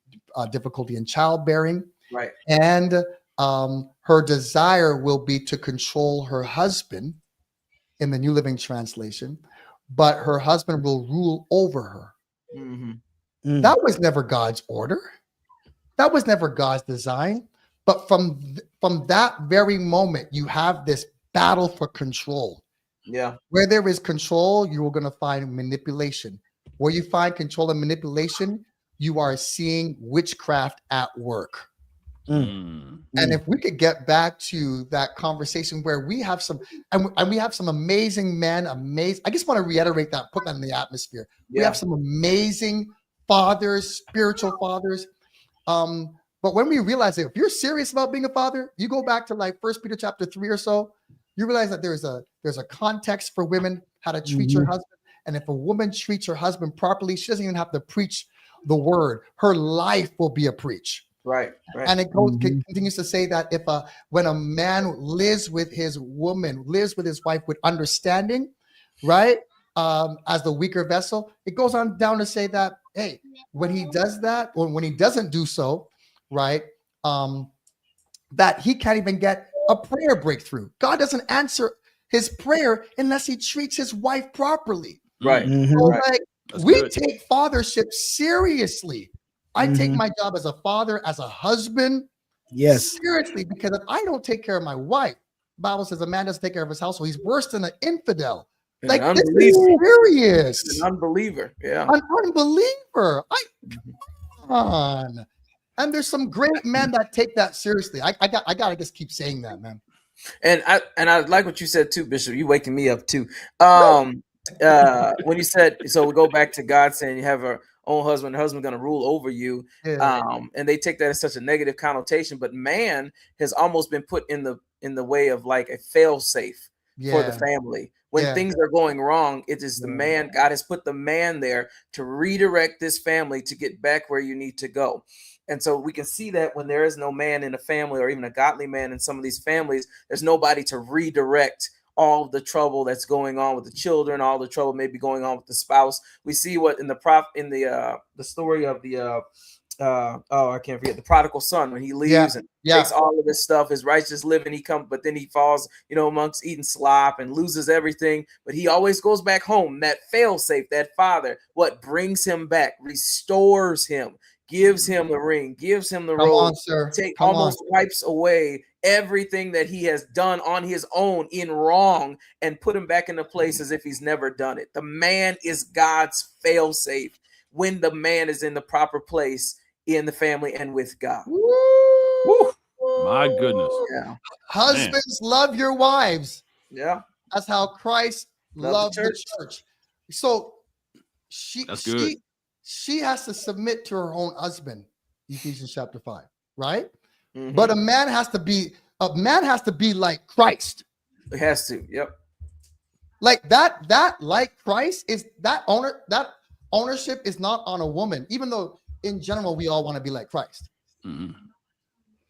difficulty in childbearing. Right. And her desire will be to control her husband in the New Living Translation, but her husband will rule over her. Mm-hmm. That was never God's order. That was never God's design. But from that very moment, you have this battle for control. Yeah. Where there is control, you are going to find manipulation. Where you find control and manipulation, you are seeing witchcraft at work. And if we could get back to that conversation where we have some, and we have some amazing men, I just want to reiterate that, put that in the atmosphere. We have some amazing fathers, spiritual fathers. But when we realize that if you're serious about being a father, you go back to like 1 Peter chapter 3 or so, you realize that there's a context for women, how to treat your husband. And if a woman treats her husband properly, she doesn't even have to preach the word. Her life will be a preach. Right. And it continues to say that when a man lives with his wife with understanding, right, as the weaker vessel, it goes on down to say that, hey, when he does that, or when he doesn't do so, right, that he can't even get a prayer breakthrough. God doesn't answer his prayer unless he treats his wife properly. Right. So like, we take fathership seriously. I take my job as a father, as a husband, seriously, because if I don't take care of my wife, the Bible says a man doesn't take care of his household, he's worse than an infidel. Like, this is serious. An unbeliever. Yeah. An unbeliever. Come on. And there's some great men that take that seriously. I gotta just keep saying that, man. And I like what you said too, Bishop. You waking me up too. When you said, so we go back to God saying you have a own husband, the husband going to rule over you. And they take that as such a negative connotation, but man has almost been put in the way of like a fail safe for the family. When things are going wrong, it is the man. God has put the man there to redirect this family to get back where you need to go. And so we can see that when there is no man in a family, or even a godly man in some of these families, there's nobody to redirect all of the trouble that's going on with the children, all the trouble maybe going on with the spouse. We see what in the story of the I can't forget, the prodigal son, when he leaves and takes all of this stuff, his righteous living, but then he falls, amongst eating slop and loses everything. But he always goes back home. That fail safe, that father, what brings him back, restores him, gives him the ring, gives him the robe, wipes away everything that he has done on his own in wrong and put him back in the place as if he's never done it. The man is God's fail safe when the man is in the proper place in the family and with God. Woo. My goodness. Yeah. Husbands, love your wives. Yeah. That's how Christ loved the church. So she has to submit to her own husband, Ephesians chapter 5, right? Mm-hmm. But a man has to be like Christ. It has to. Yep. Like that like Christ is that ownership is not on a woman, even though in general we all want to be like Christ. Mm-hmm.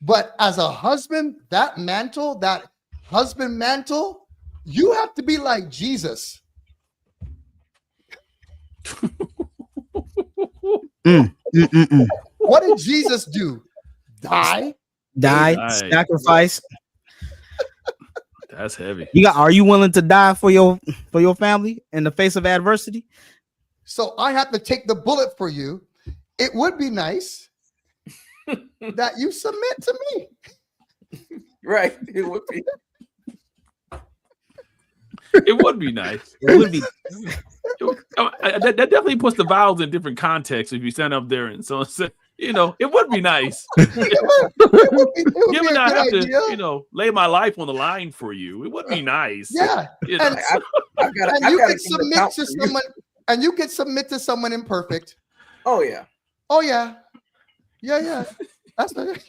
But as a husband, that husband mantle, you have to be like Jesus. What did Jesus do? Die, sacrifice. That's heavy. Are you willing to die for your family in the face of adversity? So I have to take the bullet for you. It would be nice that you submit to me. Right. It would be. It would be nice. It would be. That definitely puts the vowels in different contexts. If you stand up there and someone said, it would be nice. Given I have to, lay my life on the line for you, it would be nice. Yeah. And you can submit to someone, and you can submit to someone imperfect. Oh yeah. Oh yeah. Yeah. That's what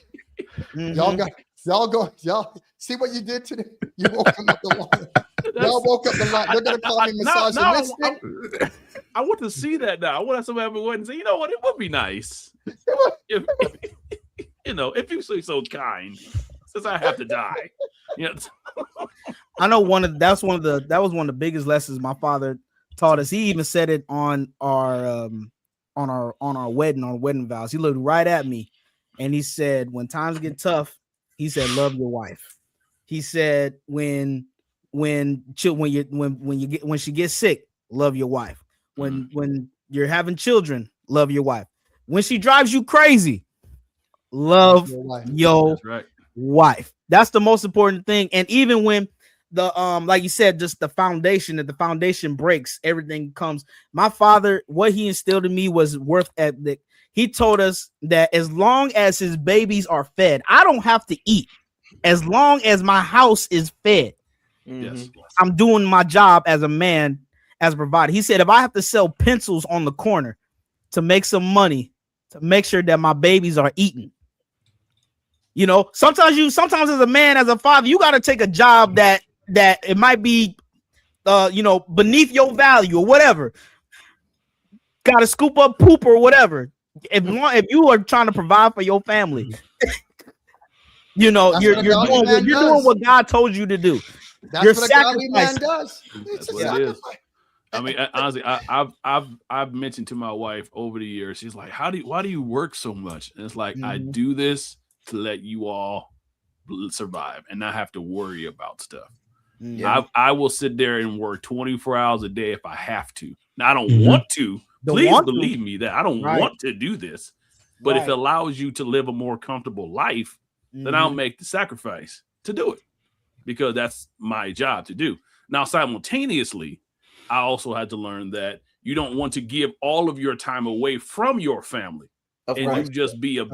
y'all see what you did today. You woke up the line. Y'all woke up the line. They're gonna call me misogynistic. I want to see that now. I want somebody to go and say, you know what, it would be nice. If you say so kind, since I have to die. I know that was one of the biggest lessons my father taught us. He even said it on our wedding vows. He looked right at me and he said, when times get tough, he said, love your wife. He said, when she gets sick, love your wife. When you're having children, love your wife. When she drives you crazy, love your wife. That's the most important thing. And even when the like you said, just the foundation, if the foundation breaks, everything comes. My father, what he instilled in me was worth ethic. He told us that as long as his babies are fed, I don't have to eat. As long as my house is fed, I'm doing my job as a man, as a provider. He said, if I have to sell pencils on the corner to make some money, to make sure that my babies are eaten. Sometimes as a man, as a father, you got to take a job that it might be, beneath your value or whatever. Got to scoop up poop or whatever. If you are trying to provide for your family, you're doing what God told you to do. That's what a godly man does. That's what it is. I mean, honestly, I've mentioned to my wife over the years. She's like, why do you work so much? And it's like, I do this to let you all survive and not have to worry about stuff. Yeah. I will sit there and work 24 hours a day if I have to. Now, I don't want to. Please believe me that I don't want to do this. But if it allows you to live a more comfortable life, then I'll make the sacrifice to do it because that's my job to do. Now, simultaneously, I also had to learn that you don't want to give all of your time away from your family you just be a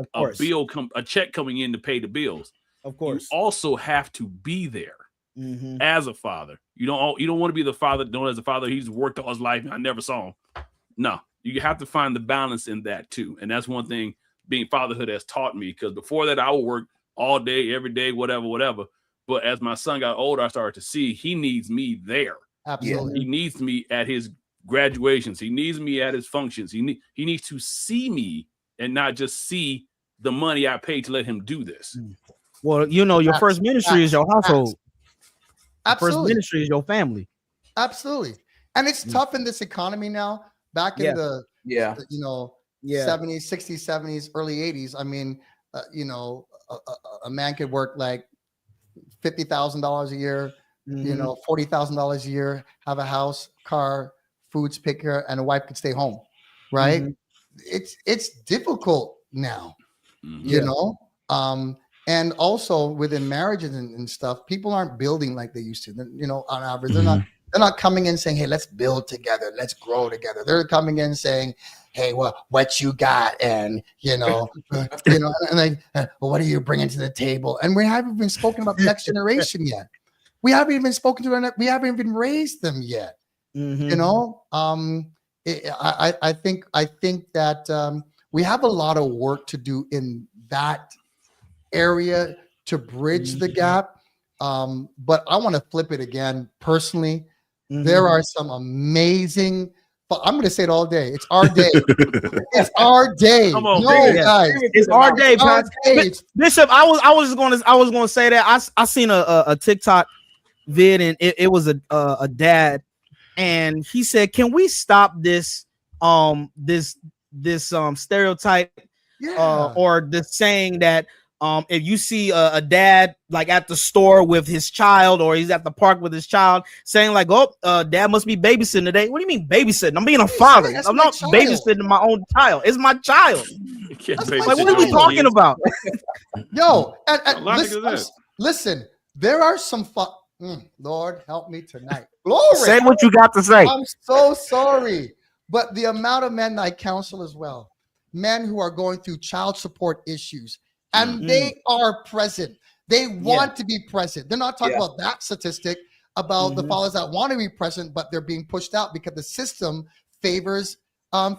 check coming in to pay the bills. Of course, you also have to be there as a father. You don't want to be the father known as a father. He's worked all his life. I never saw him. No, you have to find the balance in that too, and that's one thing being fatherhood has taught me. Because before that, I would work all day, every day, whatever. But as my son got older, I started to see he needs me there. Absolutely, he needs me at his graduations. He needs me at his functions. He needs to see me and not just see the money I paid to let him do this. Well, your first ministry is your household. Absolutely. First ministry is your family. Absolutely. And it's tough in this economy now. Back in the 70s, 60s, 70s, early 80s. I mean, a man could work like $50,000 a year, $40,000 a year, have a house, car, foods, pick care, and a wife could stay home. Right. It's difficult now, and also within marriages and stuff, people aren't building like they used to. On average, they're not coming in saying, "Hey, let's build together, let's grow together." They're coming in saying, "Hey, what you got?" And and what are you bringing to the table? And we haven't even spoken about the next generation yet. We haven't even spoken to them. We haven't even raised them yet. I think that we have a lot of work to do in that area to bridge the gap. But I want to flip it again. Personally, there are some amazing I'm going to say it all day. It's our day. It's our day. Come on, no, Bishop. guys. It's our day, It's our day. Bishop. I was gonna say that I seen a TikTok vid, and it was a dad, and he said, "Can we stop this stereotype Yeah. or the saying that if you see a dad like at the store with his child, or he's at the park with his child, saying like, oh, dad must be babysitting today. What do you mean babysitting? I'm being a father. That's I'm my not child. babysitting my own child. It's my child. That's Like, my what are we child. talking about? Yo, and What logic is that? listen, there are some Lord help me tonight. Glory. Say what you got to say. I'm so sorry. But the amount of men I counsel as well, men who are going through child support issues, and they are present. They want to be present. They're not talking about that statistic about the fathers that want to be present, but they're being pushed out because the system favors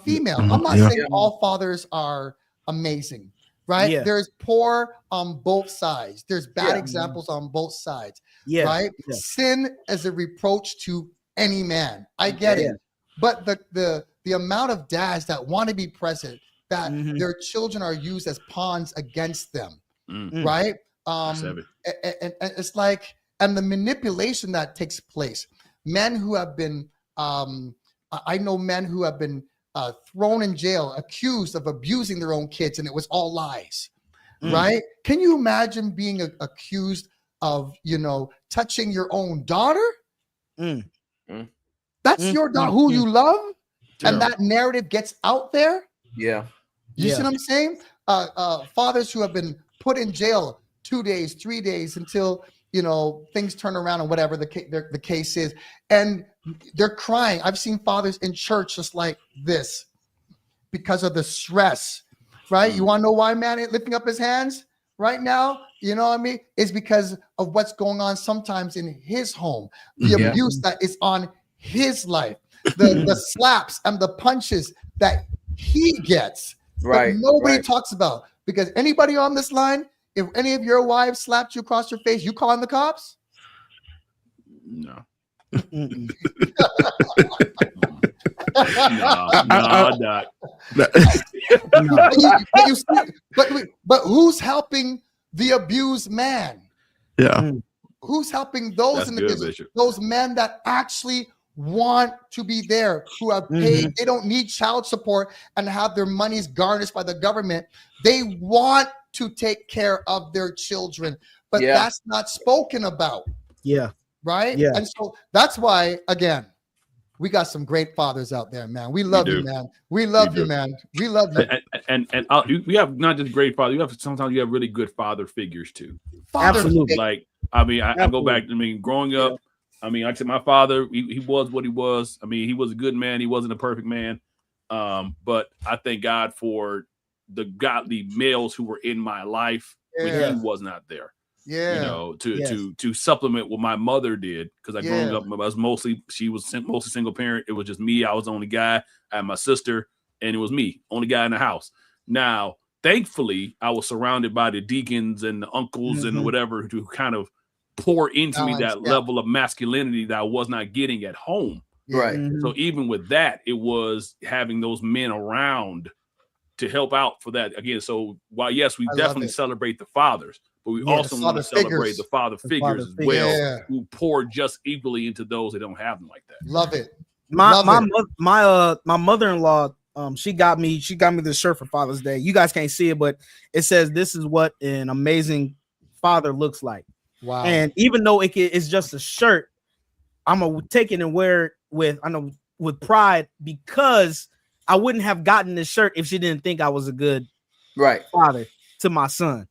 female. I'm not saying all fathers are amazing, right? Yeah. There's poor on both sides. There's bad examples on both sides, right? Yeah. Sin is a reproach to any man. I get it. But the amount of dads that want to be present, that their children are used as pawns against them, right? And it's like, and the manipulation that takes place. Men who have been, I know men who have been thrown in jail, accused of abusing their own kids, and it was all lies, right? Can you imagine being accused of, touching your own daughter? That's your daughter who you love, and that narrative gets out there. Yeah. You see what I'm saying? Fathers who have been put in jail 2 days, 3 days until things turn around and whatever the case is, and they're crying. I've seen fathers in church just like this because of the stress, right? You want to know why man ain't lifting up his hands right now? You know what I mean? It's because of what's going on sometimes in his home, the abuse that is on his life, the slaps and the punches that he gets. Right. But nobody talks about, because anybody on this line, if any of your wives slapped you across your face, you calling the cops? No. But who's helping the abused man? Yeah. Who's helping those individuals, those men that actually want to be there, who have paid, they don't need child support and have their monies garnished by the government. They want to take care of their children, but that's not spoken about. Yeah. Right? Yeah. And so that's why, again, we got some great fathers out there, man. We love you, man. We love you, man. We love you. And we have not just great fathers. Sometimes you have really good father figures too. Absolutely. Like, I go back. Growing up, I said my father, he was what he was. He was a good man. He wasn't a perfect man. But I thank God for the godly males who were in my life when he was not there. To supplement what my mother did, because growing up, she was mostly single parent. It was just me. I was the only guy. I had my sister, and it was me, only guy in the house. Now, thankfully, I was surrounded by the deacons and the uncles and whatever to kind of pour into me that level of masculinity that I was not getting at home. Right. So even with that, it was having those men around to help out for that again. So while yes, we definitely celebrate the fathers, but we also want to celebrate the father figures as well, who pour just equally into those that don't have them like that. Love it. My mother-in-law, she got me this shirt for Father's Day. You guys can't see it, but it says, "This is what an amazing father looks like." Wow. And even though it's just a shirt, I'm gonna take it and wear it with pride, because I wouldn't have gotten this shirt if she didn't think I was a good father to my son.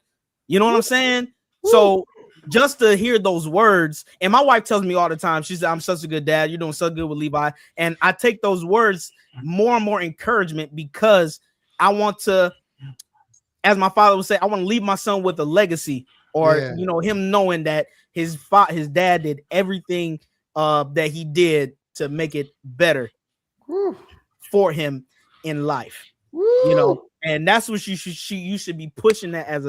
You know what I'm saying? Woo. So just to hear those words, and my wife tells me all the time, she said, "I'm such a good dad. You're doing so good with Levi." And I take those words more and more encouragement, because I want to, as my father would say, I want to leave my son with a legacy, or him knowing that his dad did everything that he did to make it better for him in life. And that's what you should be pushing that as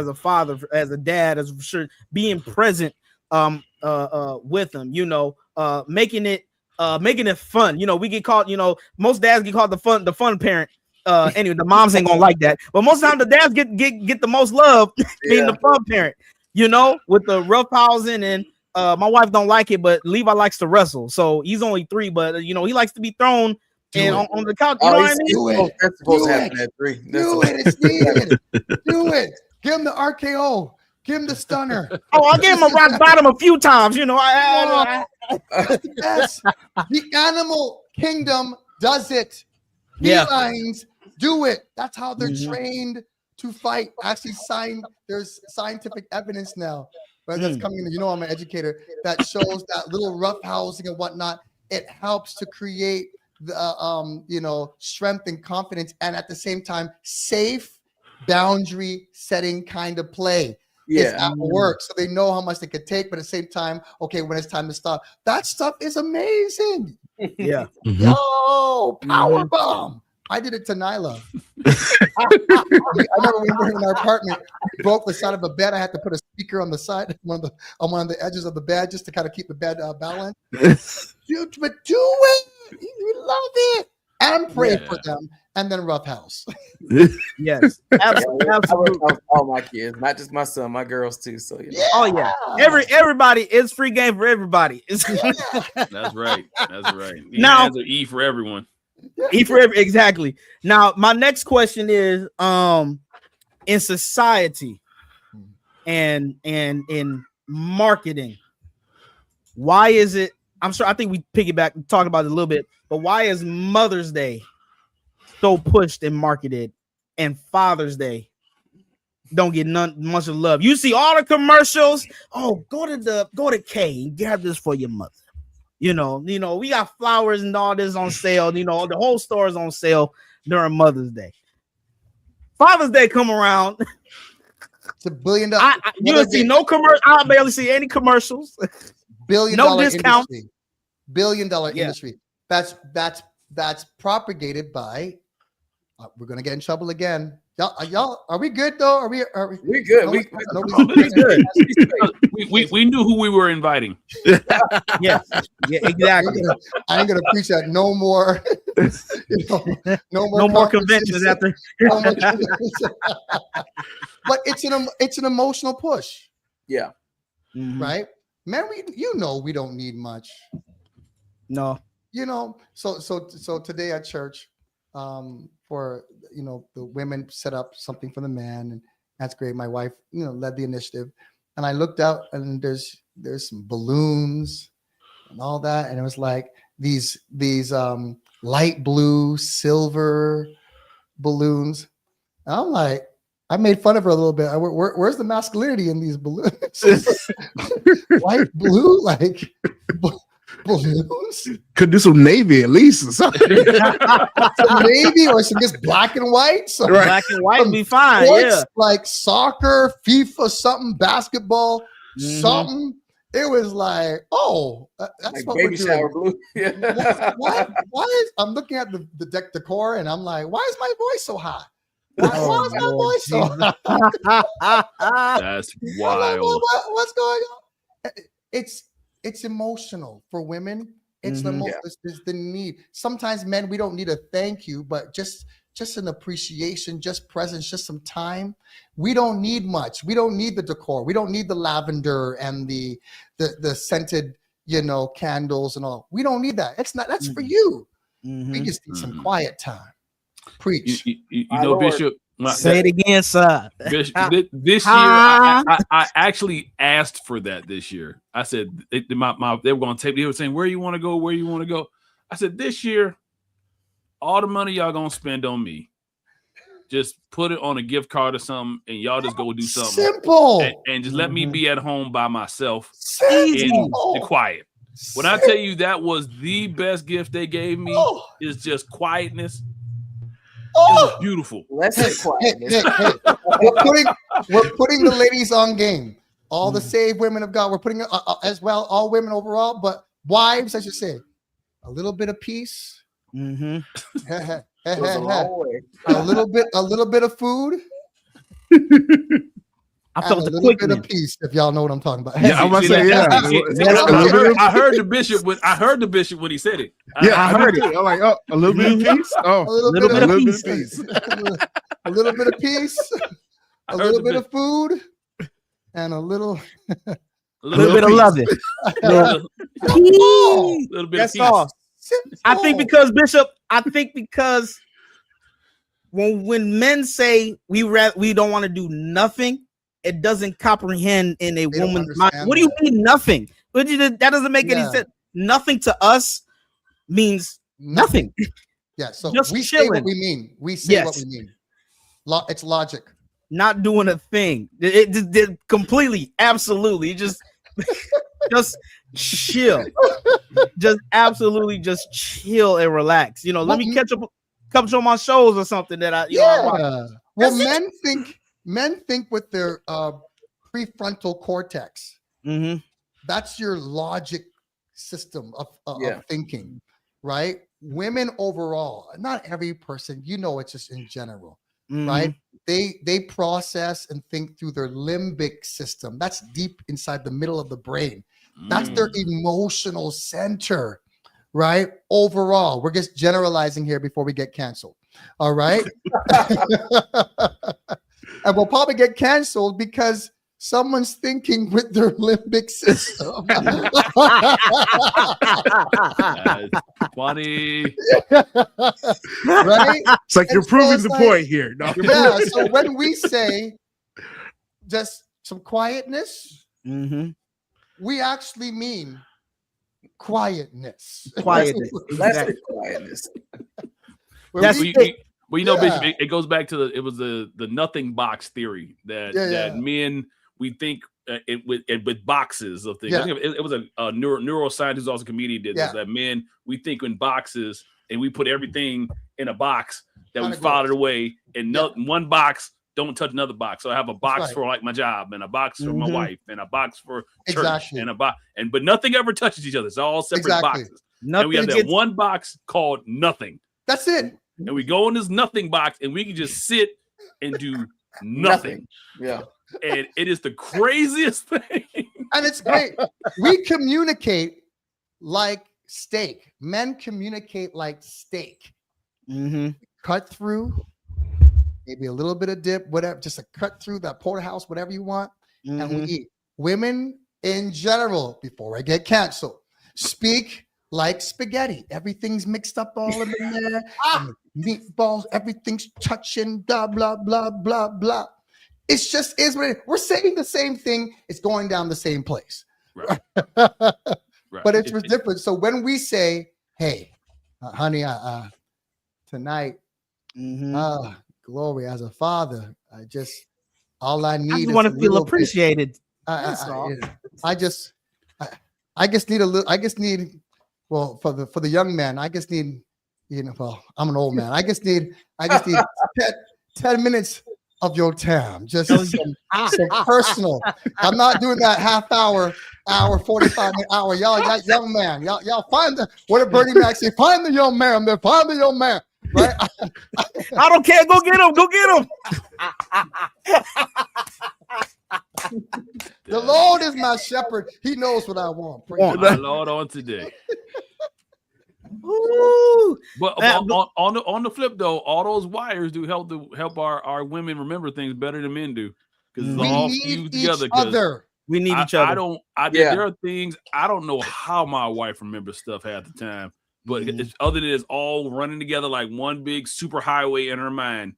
a father, as a dad, being present with him, making it making it fun. You know, we get called, you know, most dads get called the fun parent. Anyway, the moms ain't gonna like that, but most of the time the dads get the most love being the fun parent, you know, with the rough housing. And my wife don't like it, but Levi likes to wrestle. So he's only 3, but you know, he likes to be thrown on the couch. You know what I mean? Do it. That's supposed to happen at 3. Do it. It's needed. Do it. Give him the RKO. Give him the stunner. Oh, I gave him a rock bottom a few times. You know, Yes. The animal kingdom does it. Yeah. Felines do it. That's how they're trained to fight. Actually, there's scientific evidence now. But that's coming in. You know, I'm an educator that shows that little rough housing and whatnot. It helps to create the you know, strength and confidence, and at the same time, safe boundary setting kind of play. It's at work, so they know how much they could take, but at the same time, okay, when it's time to stop. That stuff is amazing. Yeah. Yo, power bomb. I did it to Nyla. I remember we were in our apartment, we broke the side of the bed. I had to put a speaker on the side, on one of the edges of the bed, just to kind of keep the bed balanced. Dude, but do it. We love it. And pray for them. And then rough house. Yes, absolutely. All my kids, not just my son, my girls too. So oh yeah, everybody. It's free game for everybody. That's right. That's right. Now, E for everyone. E for exactly. Now, my next question is, in society and in marketing, why is it? I'm sure. I think we piggyback and talk about it a little bit, but why is Mother's Day so pushed and marketed, and Father's Day don't get much of love? You see all the commercials. Oh, go to K and grab this for your mother. You know, we got flowers and all this on sale. You know, the whole store is on sale during Mother's Day. Father's Day come around. It's $1 billion. You don't see no commercial. I barely see any commercials. $1 billion no discount. Industry. $1 billion industry. That's propagated by. We're gonna get in trouble again. Y'all, are we good though? Are we good? We knew who we were inviting. Yeah, exactly. I ain't gonna preach that no more. No more conventions after. But it's an emotional push. Yeah. Right, man. We don't need much. No. So today at church, for the women set up something for the man, and that's great. My wife led the initiative, and I looked out, and there's some balloons and all that, and it was like these light blue, silver balloons. And I'm like, I made fun of her a little bit. Where's the masculinity in these balloons? Light blue, like balloons. Could do some navy at least or something. Some navy or some just black and white. Black and white would be fine. Sports, yeah, like soccer, FIFA, something, basketball, something. It was like, that's like what baby we're shower doing. blue. Why is I'm looking at the decor and I'm like, why is my voice so high? Why is my voice so high? That's wild. What's going on? It's emotional for women. It's there's the need. Sometimes men, we don't need a thank you, but just an appreciation, just presence, just some time. We don't need much. We don't need the decor. We don't need the lavender and the scented, candles and all. We don't need that. That's for you. We just need some quiet time. Preach. You know, Bishop. Say it again, sir. This year, I actually asked for that this year. I said they were going to take. They were saying, "Where you want to go? Where you want to go?" I said, "This year, all the money y'all gonna spend on me, just put it on a gift card or something, and y'all just go do something simple, and just let me be at home by myself in the quiet." When I tell you that was the best gift they gave me, is just quietness. It was beautiful. Let's get quiet. We're putting the ladies on game. All the saved women of God. We're putting as well all women overall, but wives, I should say, a little bit of peace. Mm-hmm. A little bit of food. I and felt a the little bit quickening. of peace, if y'all know what I'm talking about. Yeah, I'm about to say, yeah. I heard the bishop when he said it. I heard heard it. I'm like, oh, a little bit of peace. A Oh, little bit of peace. peace. a little bit of peace, a little bit of food, and a little bit of loving. Little bit That's of peace. all. simple. I think because Bishop, when men say we don't want to do nothing, it doesn't comprehend in a They don't woman's mind. understand What do you that. mean nothing? That doesn't make any Yeah. sense. Nothing to us means nothing. Yeah, so Just we say chilling. what we mean. We say what Yes. we mean. It's logic. Not doing a thing. It did completely, absolutely. Just chill. Just absolutely just chill and relax. You know, let me catch up a couple of my shows or something that I watch. Well, men think with their prefrontal cortex. Mm-hmm. That's your logic system of thinking, right? Women overall, not every person, it's just in general, right? They process and think through their limbic system. That's deep inside the middle of the brain. That's their emotional center, right? Overall, we're just generalizing here before we get canceled. All right. And we'll probably get canceled because someone's thinking with their limbic system. Funny. Right? It's like you're proving the point here. No. Yeah. So when we say just some quietness, we actually mean quietness. Quietness. Exactly. Quietness. That's Bishop, it goes back to the nothing box theory that men, we think with boxes of things. Yeah. I think it was a neuroscientist who's also a comedian did this, that men, we think in boxes and we put everything in a box that we filed it away, and one box don't touch another box. So I have a box for like my job, and a box for my wife, and a box for church, and a box, but nothing ever touches each other. It's all separate boxes. And we have that one box called nothing. That's it. And we go in this nothing box, and we can just sit and do nothing. Yeah. And it is the craziest thing. And it's great. We communicate like steak. Men communicate like steak. Cut through, maybe a little bit of dip, whatever, just a cut through that porterhouse, whatever you want, and we eat. Women in general, before I get canceled, speak like spaghetti. Everything's mixed up all in there. Meatballs, everything's touching, blah, blah, blah, blah, blah. It's just is what it is. We're saying the same thing. It's going down the same place. Right. But it's different. So when we say, hey, honey, tonight, glory, as a father, all I need is want to feel appreciated. I just need well, for the young man, I just need, I'm an old man. I just need 10 minutes of your time, just some personal. I'm not doing that half hour, 45 minute hour. Y'all young man, y'all find what did Bernie Mac say? Find the young man, man. Find the young man. Right? I don't care. Go get him. Go get him. The Lord is my shepherd. He knows what I want. My Lord on today. Ooh. But on the flip though, all those wires do help our women remember things better than men do, because it's all fused together. We need each other. There are things I don't know how my wife remembers stuff half the time, but it's other than it's all running together like one big super highway in her mind.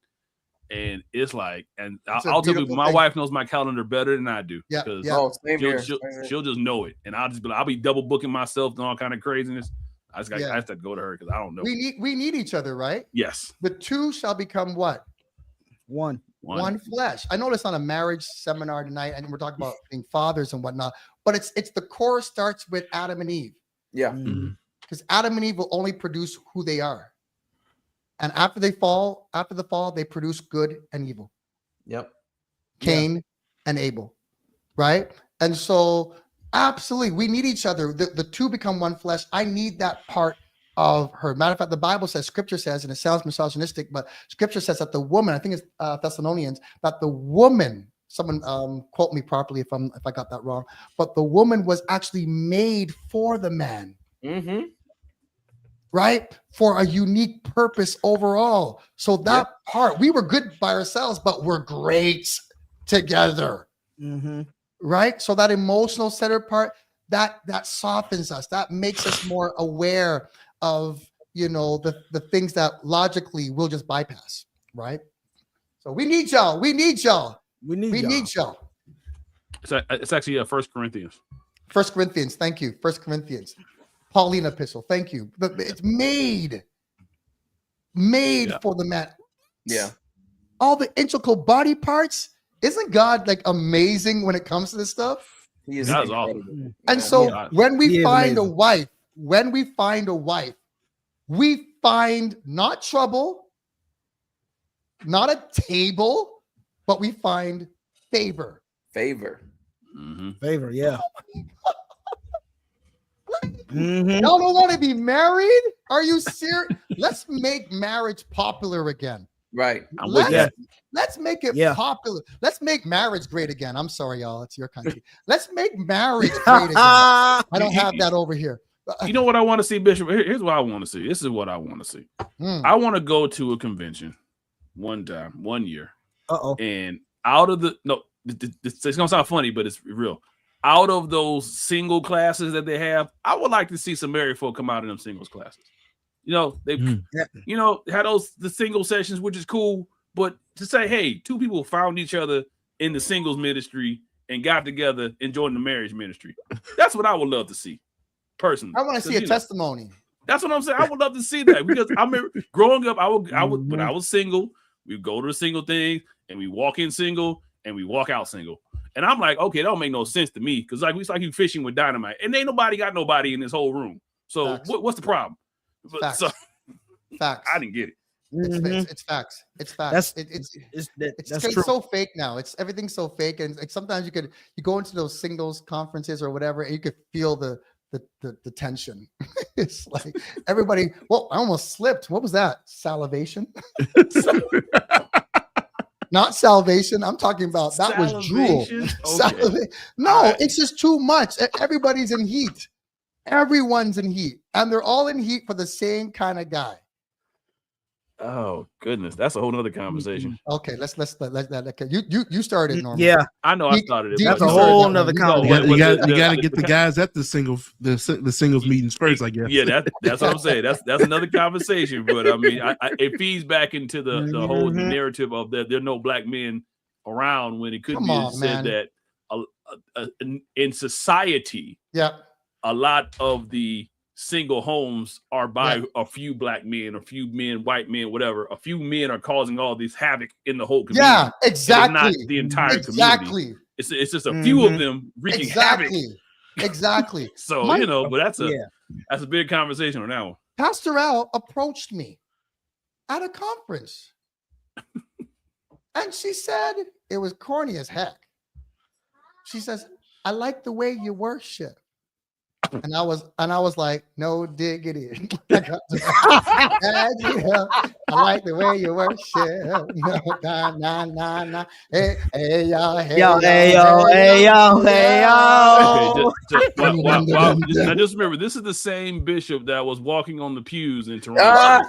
And it's like, and I'll tell you, my wife knows my calendar better than I do. Yeah. She'll just know it, and I'll be double booking myself and all kind of craziness. I have to go to her because I don't know. We need each other, right? Yes. The two shall become what? One flesh. I know this on a marriage seminar tonight, and we're talking about being fathers and whatnot. But it's the core starts with Adam and Eve. Yeah. Because Adam and Eve will only produce who they are. And after the fall, they produce good and evil. Yep. Cain and Abel. Right? And so absolutely, we need each other. The two become one flesh. I need that part of her. Matter of fact, the Bible says, Scripture says, and it sounds misogynistic, but Scripture says that the woman, I think it's Thessalonians, that the woman someone quote me properly if I got that wrong, but the woman was actually made for the man. Mm-hmm. Right? For a unique purpose overall. So that part, we were good by ourselves, but we're great together. Mm-hmm. Right? So that emotional center part, that softens us, that makes us more aware of, you know, the things that logically we'll just bypass, right? So we need y'all. We need y'all. We need y'all. It's actually 1 Corinthians. 1 Corinthians, thank you. 1 Corinthians. Pauline epistle, thank you. But it's made for the man. Yeah. All the integral body parts. Isn't God like amazing when it comes to this stuff? He is God's incredible. awesome. And so when we find a amazing. wife, we find not trouble, not a table, but we find favor. Favor. Mm-hmm. Favor, yeah. Mm-hmm. Y'all don't want to be married? Are you serious? Let's make marriage popular again. Right. Let's make it popular. Let's make marriage great again. I'm sorry, y'all. It's your country. Let's make marriage great again. I don't have that over here. You know what I want to see, Bishop? Here's what I want to see. This is what I want to see. I want to go to a convention one year. And out of it's going to sound funny, but it's real. Out of those single classes that they have, I would like to see some married folk come out of them singles classes. You know, they had the single sessions, which is cool. But to say, hey, two people found each other in the singles ministry and got together and joined the marriage ministry. That's what I would love to see, personally. I want to see a testimony. That's what I'm saying. I would love to see that, because I remember growing up, I would when I was single, we'd go to a single thing and we walk in single and we walk out single. And I'm like, okay, that don't make no sense to me, because it's like you fishing with dynamite, and ain't nobody got nobody in this whole room. So what's the problem? Facts. Facts. I didn't get it. It's facts. It's facts. It's so fake now. Everything's so fake, and like sometimes you go into those singles conferences or whatever, and you could feel the tension. It's like everybody. Well, I almost slipped. What was that? Salivation. Not salvation. I'm talking about that was drool. Okay. No, it's just too much. Everybody's in heat. Everyone's in heat, and they're all in heat for the same kind of guy. Oh goodness, that's a whole nother conversation. Okay, let's you started, Norman. Yeah, I know I started it. That's a whole nother conversation. You got to get the guys at the singles meetings first, I guess. Yeah, that's what I'm saying. That's another conversation. But I mean, it feeds back into the whole narrative of that there are no black men around, when it could be said that in society, a lot of the single homes are by a few black men, a few men, white men, whatever. A few men are causing all this havoc in the whole community. Yeah, exactly. Not the entire community. It's just a few of them wreaking havoc. Exactly. So but that's a big conversation on that one. Pastor Al approached me at a conference, and she said, it was corny as heck. She says, "I like the way you worship." And I was like, no diggity. I like the way you worship. Nah. Hey, y'all. Now just remember, this is the same bishop that was walking on the pews in Toronto.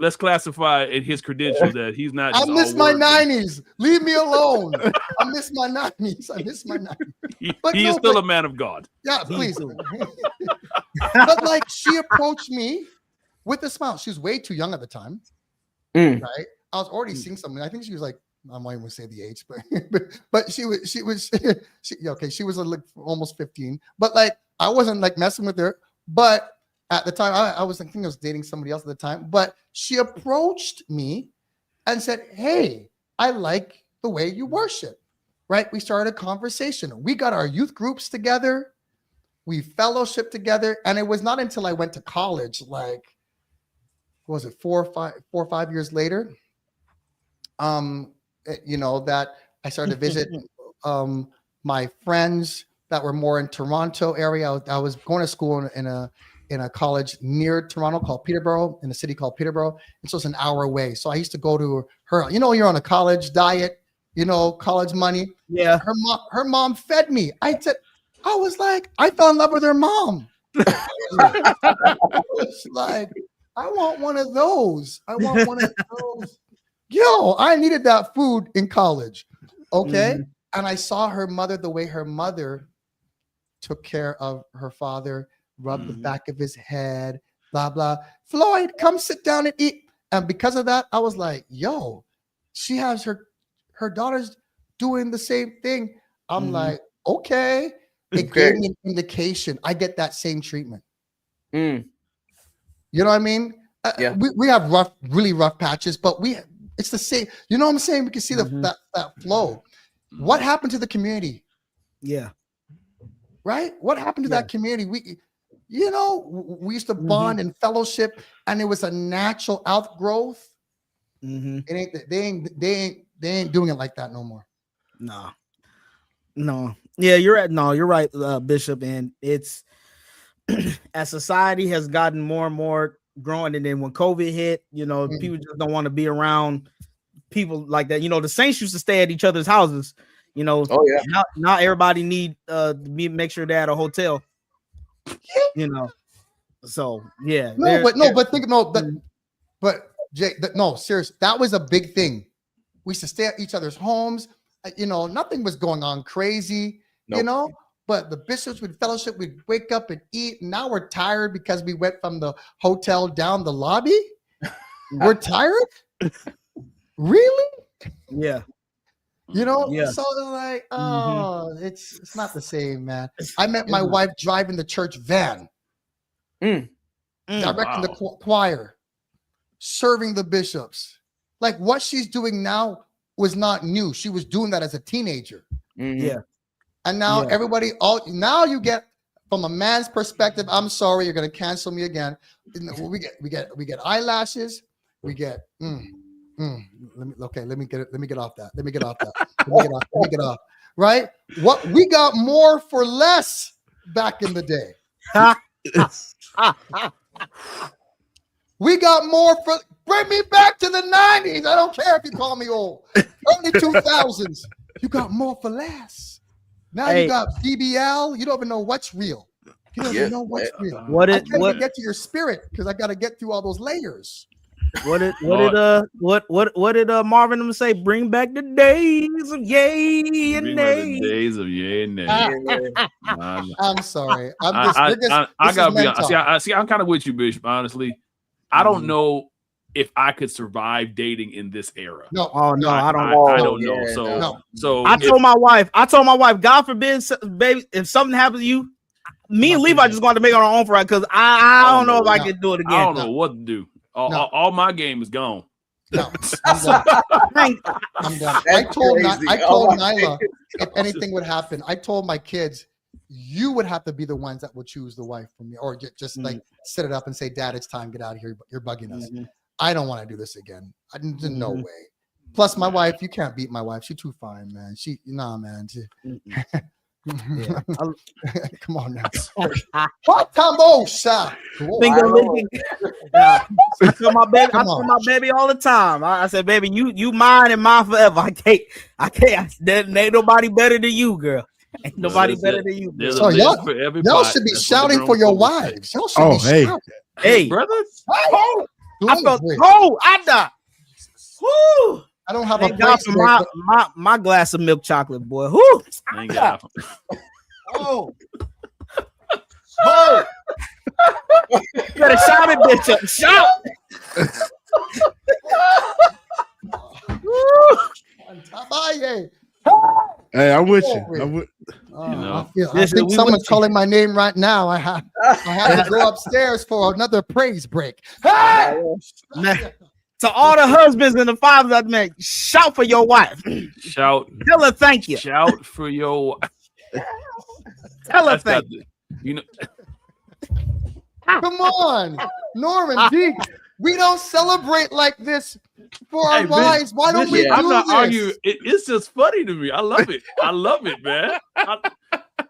Let's classify in his credentials that he's not. I miss my 90s. Leave me alone. I miss my 90s. He is still a man of God. Yeah, please. But like, she approached me with a smile. She was way too young at the time, right? I was already seeing something. I think she was like, I might even say the age, but she was like almost 15. But like, I wasn't like messing with her. But at the time, I think I was dating somebody else at the time. But she approached me and said, "Hey, I like the way you worship." Right? We started a conversation. We got our youth groups together. We fellowship together. And it was not until I went to college, like, what was it, 4 or 5 years later, that I started to visit my friends that were more in Toronto area. I was going to school in a college near Toronto called Peterborough, in a city called Peterborough. And so it's an hour away. So I used to go to her, you're on a college diet. college money. Yeah. Her mom fed me. I was like, I fell in love with her mom. I was like, I want one of those. I want one of those. Yo, I needed that food in college. Okay. Mm-hmm. And I saw her mother, the way her mother took care of her father, rubbed the back of his head, blah, blah. Floyd, come sit down and eat. And because of that, I was like, yo, she has her daughters doing the same thing. I'm like, okay. It gave me an indication. I get that same treatment. You know what I mean? Yeah. We have really rough patches, but it's the same. You know what I'm saying? We can see that flow. What happened to the community? Yeah. Right? What happened to that community? We used to bond and fellowship, and it was a natural outgrowth. They ain't doing it like that no more. No. Yeah, you're right. No, you're right, Bishop. And it's as society has gotten more and more growing, and then when COVID hit, people just don't want to be around people like that. The Saints used to stay at each other's houses. Oh yeah. Now everybody need make sure they're at a hotel. So yeah. But Jay, no, seriously, that was a big thing. We used to stay at each other's homes. Nothing was going on crazy. Nope. But the bishops would fellowship, we'd wake up and eat. Now we're tired because we went from the hotel down the lobby. We're tired? Really? Yeah. So they're like, it's not the same, man. I met my wife driving the church van, directing the choir, serving the bishops. Like what she's doing now was not new. She was doing that as a teenager. Yeah. And now everybody, now you get from a man's perspective. I'm sorry, you're gonna cancel me again. We get eyelashes. We get. Let me get off that. Let me get off. Right? What we got more for less back in the day. We got more for. Bring me back to the 90s. I don't care if you call me old. Early 2000s. You got more for less. Now you got BBL. You don't even know what's real. You don't even know what's real. I can't even get to your spirit because I got to get through all those layers. What did Marvin them say? Bring back the days of yay and nay. The days of yay and nay. I'm sorry. I gotta be honest. I'm kind of with you, Bishop. Honestly, I don't know if I could survive dating in this era. No, I don't. I don't know. Yeah, so I told my wife, God forbid, baby, if something happens to you, me and Levi just going to make our own for it because I don't know if I can do it again. I don't know what to do. All my game is gone. No, I'm done. I told Nyla if anything would happen, I told my kids, you would have to be the ones that would choose the wife for me, or just like set it up and say, Dad, it's time, get out of here. You're bugging us. I don't want to do this again. No way. Plus, my wife, you can't beat my wife. She's too fine, man. Man. Come on now. What Tambosha? I tell my baby all the time. I said, baby, you mine and mine forever. I can't. There ain't nobody better than you, girl. Ain't nobody better than you. So y'all should be shouting for your wives. Y'all should be shouting. Hey, brother. I felt I died. Woo! I don't have a God for my glass of milk chocolate, boy. Whoo! Thank God. Oh. You better shout it, bitch up. Shout. Hey, I'm with you. I think someone's calling my name right now. I have to go upstairs for another praise break. To all the husbands and the fathers out there, shout for your wife. Shout. Tell her thank you. Shout for your wife. Tell her thank you. Come on, Norman D. We don't celebrate like this for our wives. Why don't we do I'm not this? arguing. It's just funny to me. I love it. I love it, man.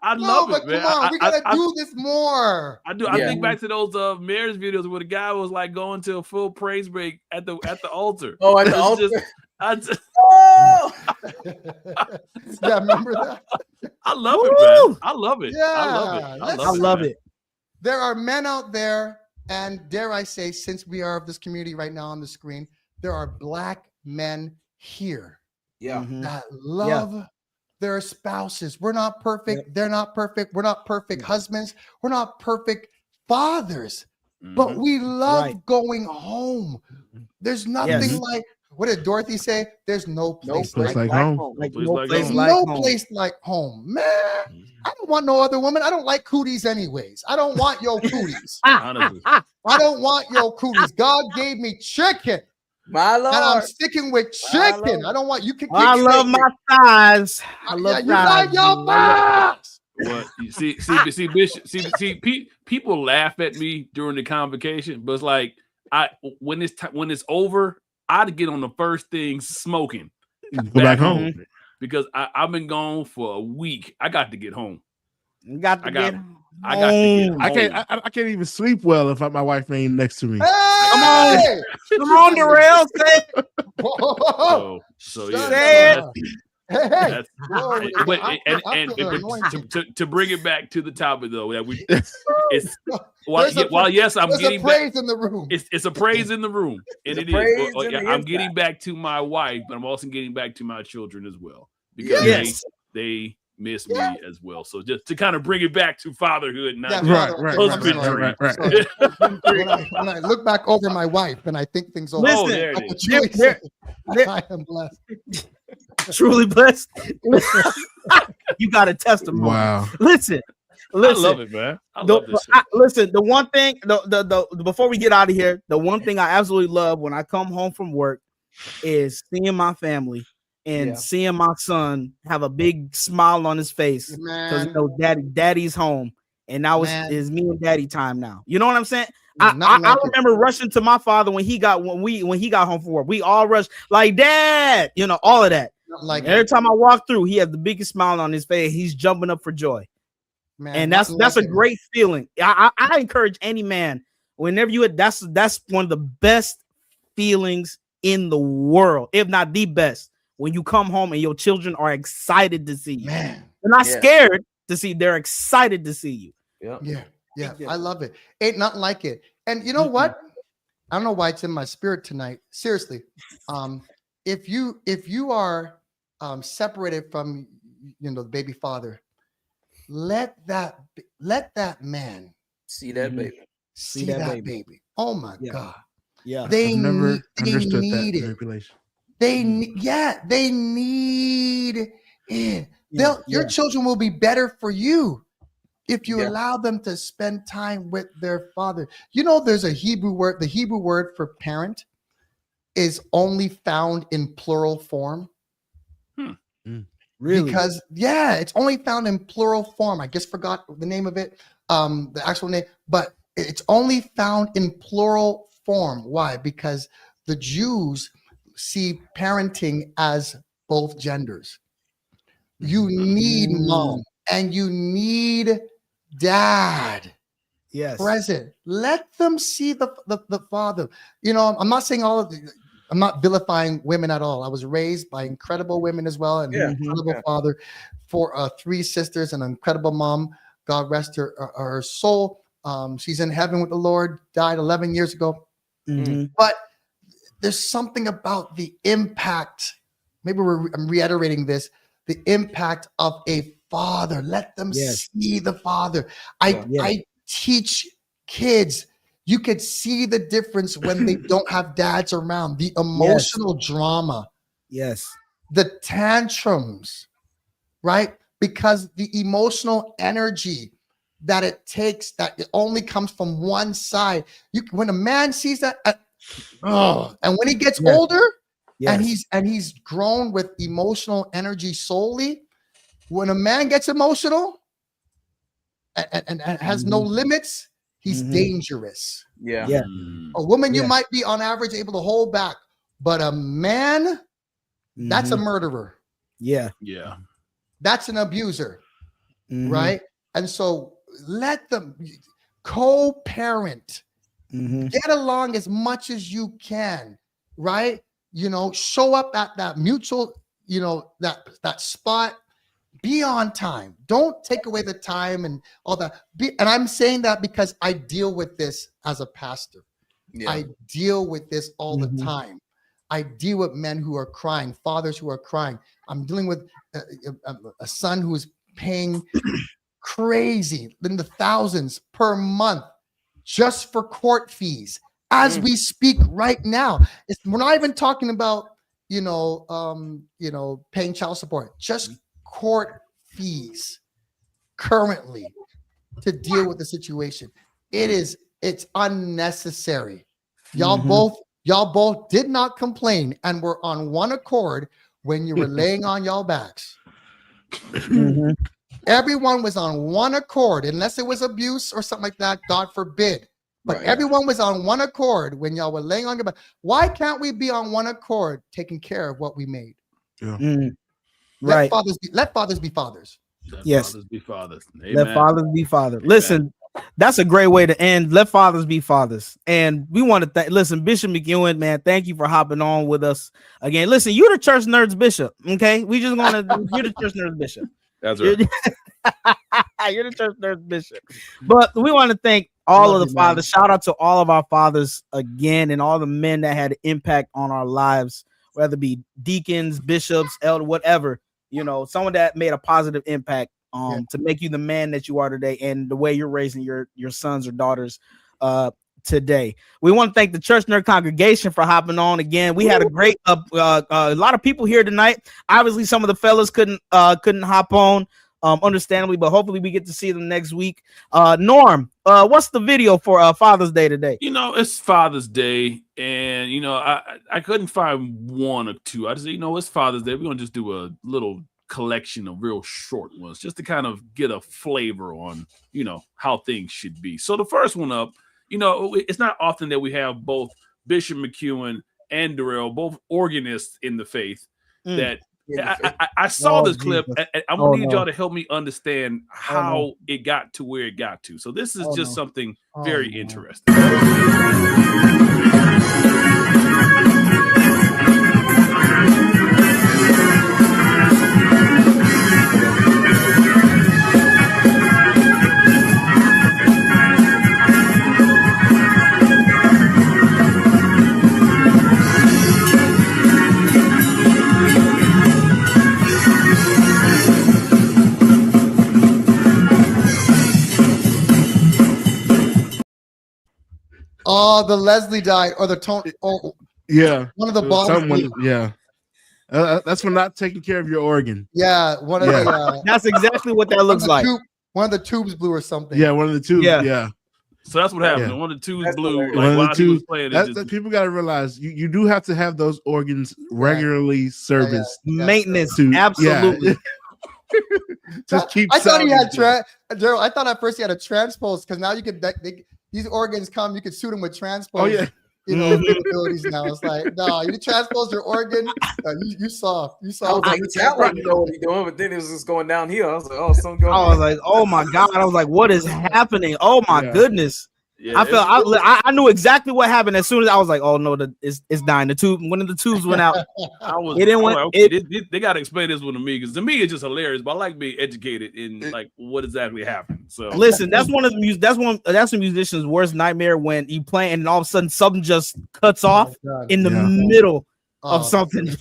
I love it, man. Come on, we gotta do this more. I do. I think back to those marriage videos where the guy was like going to a full praise break at the altar. Oh, at the altar. Yeah, remember that? I love it, man. I love it. I love it. Yeah, I love man. it. There are men out there, and dare I say, since we are of this community right now on the screen, there are black men here Yeah. Mhm. that love their spouses. We're not perfect. Yep. They're not perfect. We're not perfect Yeah. husbands. We're not perfect fathers, but we love Right. going home. There's nothing Yes. like, what did Dorothy say? There's no place place like like home. home. Like place no like place home. like no home. place like home, man. I don't want no other woman. I don't like cooties anyways. I don't want your cooties. Honestly. I don't want your cooties. God gave me chicken, My and I'm Lord. sticking with My chicken. Lord. I don't want you can. I keep love steak. my thighs. I Yeah, love you got thighs. your thighs. What you see, Bishop, people laugh at me during the convocation, but it's like when it's over, I'd get on the first thing smoking Go back home. because I've been gone for a week. I got to get home. You got to I got get I got to get home. home. I can't even sleep well if my wife ain't next to me. Hey, Come on, Darrell. Say it. So Shut yeah. Say up. Hey, That's, glory to but God. I feel the anointing. to bring it back to the topic though, that it's There's yes, I'm There's getting a back. praise in the room. It's a praise in the room, and There's it a praise is. in the I'm inside. getting back to my wife, but I'm also getting back to my children as well because Yes. they miss me as well. So just to kind of bring it back to fatherhood, not Yeah, just Father, husbandry. I'm sorry. When I look back over my wife and I think things over, Listen, Oh, there I it can is. truly there- say I am blessed. Truly blessed. You got a testimony. Wow. Listen. I love it, man. I love this. Listen, the one thing, the before we get out of here, the one thing I absolutely love when I come home from work is seeing my family and seeing my son have a big smile on his face because you know daddy's home, and now it's me and daddy time now. You know what I'm saying? I remember rushing to my father when he got home from work. We all rushed like dad, you know, all of that. Like every time I walk through, he has the biggest smile on his face. He's jumping up for joy. Man, and that's a great feeling. I encourage any man whenever that's one of the best feelings in the world, if not the best, when you come home and your children are excited to see you. Man, they're not scared to see, they're excited to see you. Yeah. I love it. Ain't nothing like it. And you know what? I don't know why it's in my spirit tonight. Seriously, if you are separated from the baby father, let that man see that baby. See that baby. Oh my God. Yeah. They never need understood it. that manipulation. They need it. Your children will be better for you if you allow them to spend time with their father. You know, there's a Hebrew word. The Hebrew word for parent is only found in plural form. Really? Because it's only found in plural form. I just forgot the name of it, the actual name, but it's only found in plural form. Why? Because the Jews see parenting as both genders. You need mom and you need dad. Yes. Present. Let them see the father. You know, I'm not saying I'm not vilifying women at all. I was raised by incredible women as well, and an incredible father for 3 sisters and an incredible mom. God rest her soul. She's in heaven with the Lord, died 11 years ago. But there's something about the impact. Maybe I'm reiterating this, the impact of a father. Let them see the father. I teach kids. You could see the difference when they don't have dads around. The emotional drama. Yes. The tantrums, right? Because the emotional energy that it takes, that it only comes from one side. When a man sees that, and when he gets older, and he's grown with emotional energy solely, when a man gets emotional and has no limits, he's dangerous. Yeah. A woman, you might be on average able to hold back, but a man, that's a murderer. Yeah. That's an abuser, right? And so let them co-parent, get along as much as you can, right? You know, show up at that mutual, you know, that spot, be on time. Don't take away the time and all that. And I'm saying that because I deal with this as a pastor. Yeah. I deal with this all the time. I deal with men who are crying, fathers who are crying. I'm dealing with a son who is paying crazy in the thousands per month just for court fees as we speak right now. We're not even talking about, paying child support, just court fees currently to deal with the situation. It's unnecessary. Y'all both did not complain and were on one accord when you were laying on y'all backs. Everyone was on one accord, unless it was abuse or something like that, God forbid. But everyone was on one accord when y'all were laying on your back. Why can't we be on one accord taking care of what we made? Yeah. Let fathers be fathers. Let fathers be fathers. Amen. Let fathers be fathers. Amen. Listen, that's a great way to end. Let fathers be fathers. And we want to listen, Bishop McEwen, man, thank you for hopping on with us again. Listen, you're the church nerds bishop. Okay. We just want to, you're the church nerds bishop. That's right. You're the church nerds bishop. But we want to thank all of the fathers. Shout out to all of our fathers again, and all the men that had an impact on our lives, whether it be deacons, bishops, elder, whatever, someone that made a positive impact to make you the man that you are today and the way you're raising your sons or daughters today. We want to thank the Church Nerd congregation for hopping on again. We had a great a lot of people here tonight. Obviously, some of the fellas couldn't hop on, understandably, but hopefully we get to see them next week. Norm, what's the video for Father's Day today? It's Father's Day, and I couldn't find one or two. I just it's Father's Day. We're gonna just do a little collection of real short ones just to kind of get a flavor on how things should be. So the first one up, it's not often that we have both Bishop McEwen and Darrell, both organists in the faith, that I saw this clip, and I'm gonna need y'all to help me understand how it got to where it got to. So this is just something very interesting. Oh, the Leslie died, or the tone. Oh, yeah, one of the balls. Yeah, that's for not taking care of your organ. Yeah, one of the. That's exactly what that looks like. One of the tubes blew or something. Yeah, one of the tubes. Yeah. So that's what happened. Yeah. One of the tubes blew. One of the tubes. People got to realize you do have to have those organs regularly serviced. Maintenance, absolutely. Just keep. I thought he had Gerald. I thought at first he had a transpose, because now you could. These organs come, you could suit them with transpose. Oh yeah. Capabilities now. It's like, no, you transpose your organ. You saw. I was like, you know what he's doing, but then it was just going downhill. I was like, something going. I was like, oh my God. I was like, what is happening? Oh my goodness. Yeah, I knew exactly what happened as soon as I was like, oh no, it's dying. The tube, one of the tubes went out. They got to explain this one to me, because to me it's just hilarious. But I like being educated in like what exactly happened. So listen, that's the musician's worst nightmare, when you play and all of a sudden something just cuts off in the middle of something.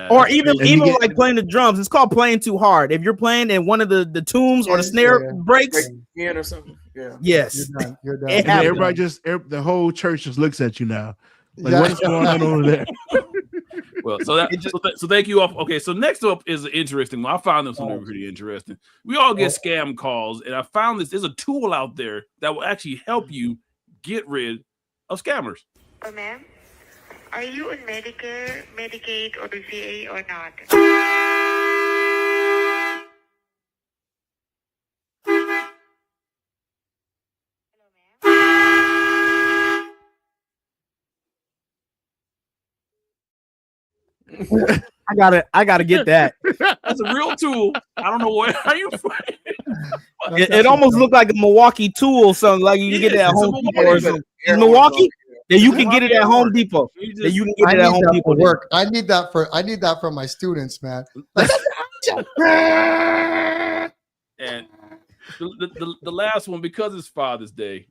Or even like playing the drums. It's called playing too hard. If you're playing and one of the tunes or the snare breaks, or something. Yeah. Yes. You're done. And everybody the whole church just looks at you now. Like, what's going on over there? Well, so thank you all. Okay, so next up is an interesting one. I found this one pretty interesting. We all get scam calls, and I found there's a tool out there that will actually help you get rid of scammers. Oh, ma'am, are you on Medicare, Medicaid, or VA or not? I gotta get that. That's a real tool. I don't know where are you from. It almost looked like a Milwaukee tool, something like you can get that at Home Depot or something. Milwaukee? That you can get it at Home Depot. You That just- you can get I it need at Home that Depot. for work. I need that for my students, man. Like, And the last one, because it's Father's Day,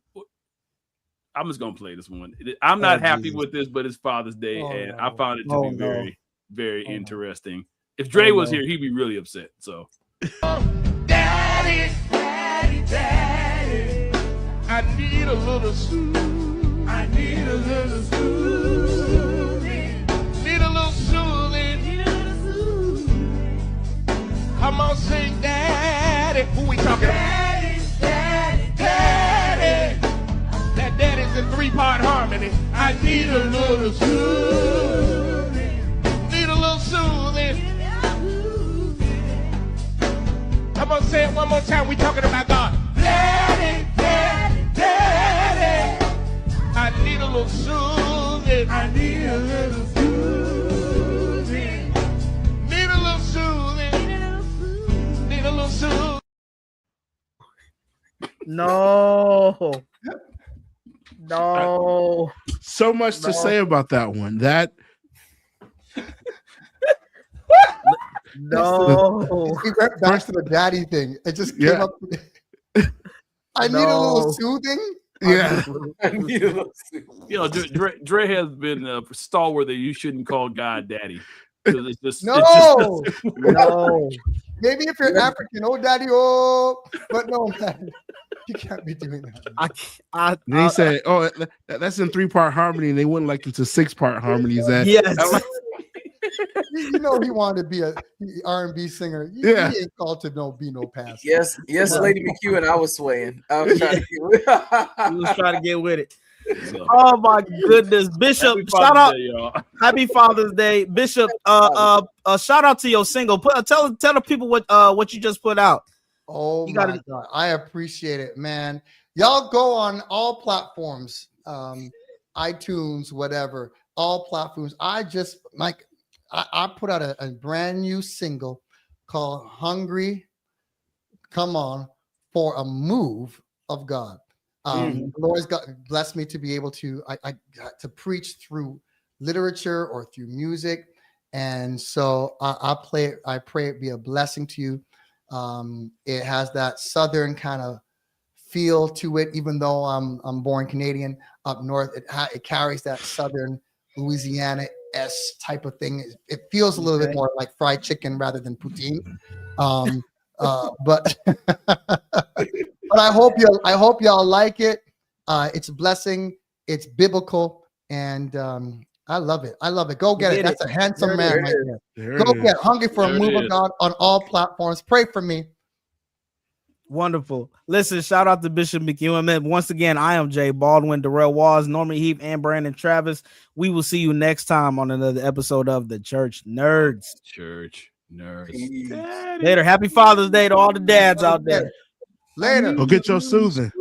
I'm just gonna play this one. I'm not happy Jesus. with this, but it's Father's Day, Oh, and no. I found it to Oh, be no. very, very Oh, no. interesting. If Dre was no. here, he'd be really upset. So Daddy, daddy, daddy, I need a little soothing. I need a little soothing. Need a little soothing. Need a little soothing. Come on, sing, daddy. Who we talking about? Daddy, daddy, daddy. That daddy's in 3-part harmony. I need a little soothing. Need a little soothing. I'm gonna say it one more time. We talking about God. Daddy, daddy, daddy. I need a little soothing. I need a little soothing. Need a little soothing. Need a little soothing. No. No. So much to say about that one. That No. We went back to the daddy thing. It just came Yeah. up. I need a little soothing. yeah. you know, Dre has been a stalwart that you shouldn't call God Daddy. 'Cause it's just, No, it's just No. maybe if you're African, oh daddy, oh, but no, man, you can't be doing that. I And he said, "Oh, that's in 3-part harmony," and they went like into 6-part harmonies. That yes. You know he wanted to be a R&B singer. Yeah. He ain't called to be no pastor. Yes, Lady McHugh, and I was swaying. I was trying to He was trying to get with it. so. Oh my goodness, Bishop! Happy Shout Father's out, Day, y'all. Happy Father's Day, Bishop. Shout out to your single. Tell the people what you just put out. Oh You my gotta- God, I appreciate it, man. Y'all go on all platforms, iTunes, whatever, all platforms. I put out a brand new single called "Hungry." Come on, for a move of God. The Lord's blessed me to be able to to preach through literature or through music, and so I pray it be a blessing to you. It has that southern kind of feel to it, even though I'm born Canadian up north. It carries that southern Louisiana-esque type of thing. It feels a little bit more like fried chicken rather than poutine. But but I hope y'all like it. It's a blessing. It's biblical, and I love it. I love it. Go get it. That's a handsome man right there. There Go it is. get Hungry for There a it Move of is. God on all platforms. Pray for me. Wonderful. Listen, shout out to Bishop McEwen. Once again, I am Jay Baldwin, Darrell Walls, Norman Heath, and Brandon Travis. We will see you next time on another episode of the Church Nerds. Church nerds. Later. Happy Father's Day to all the dads out there. Later. Go get your soothing.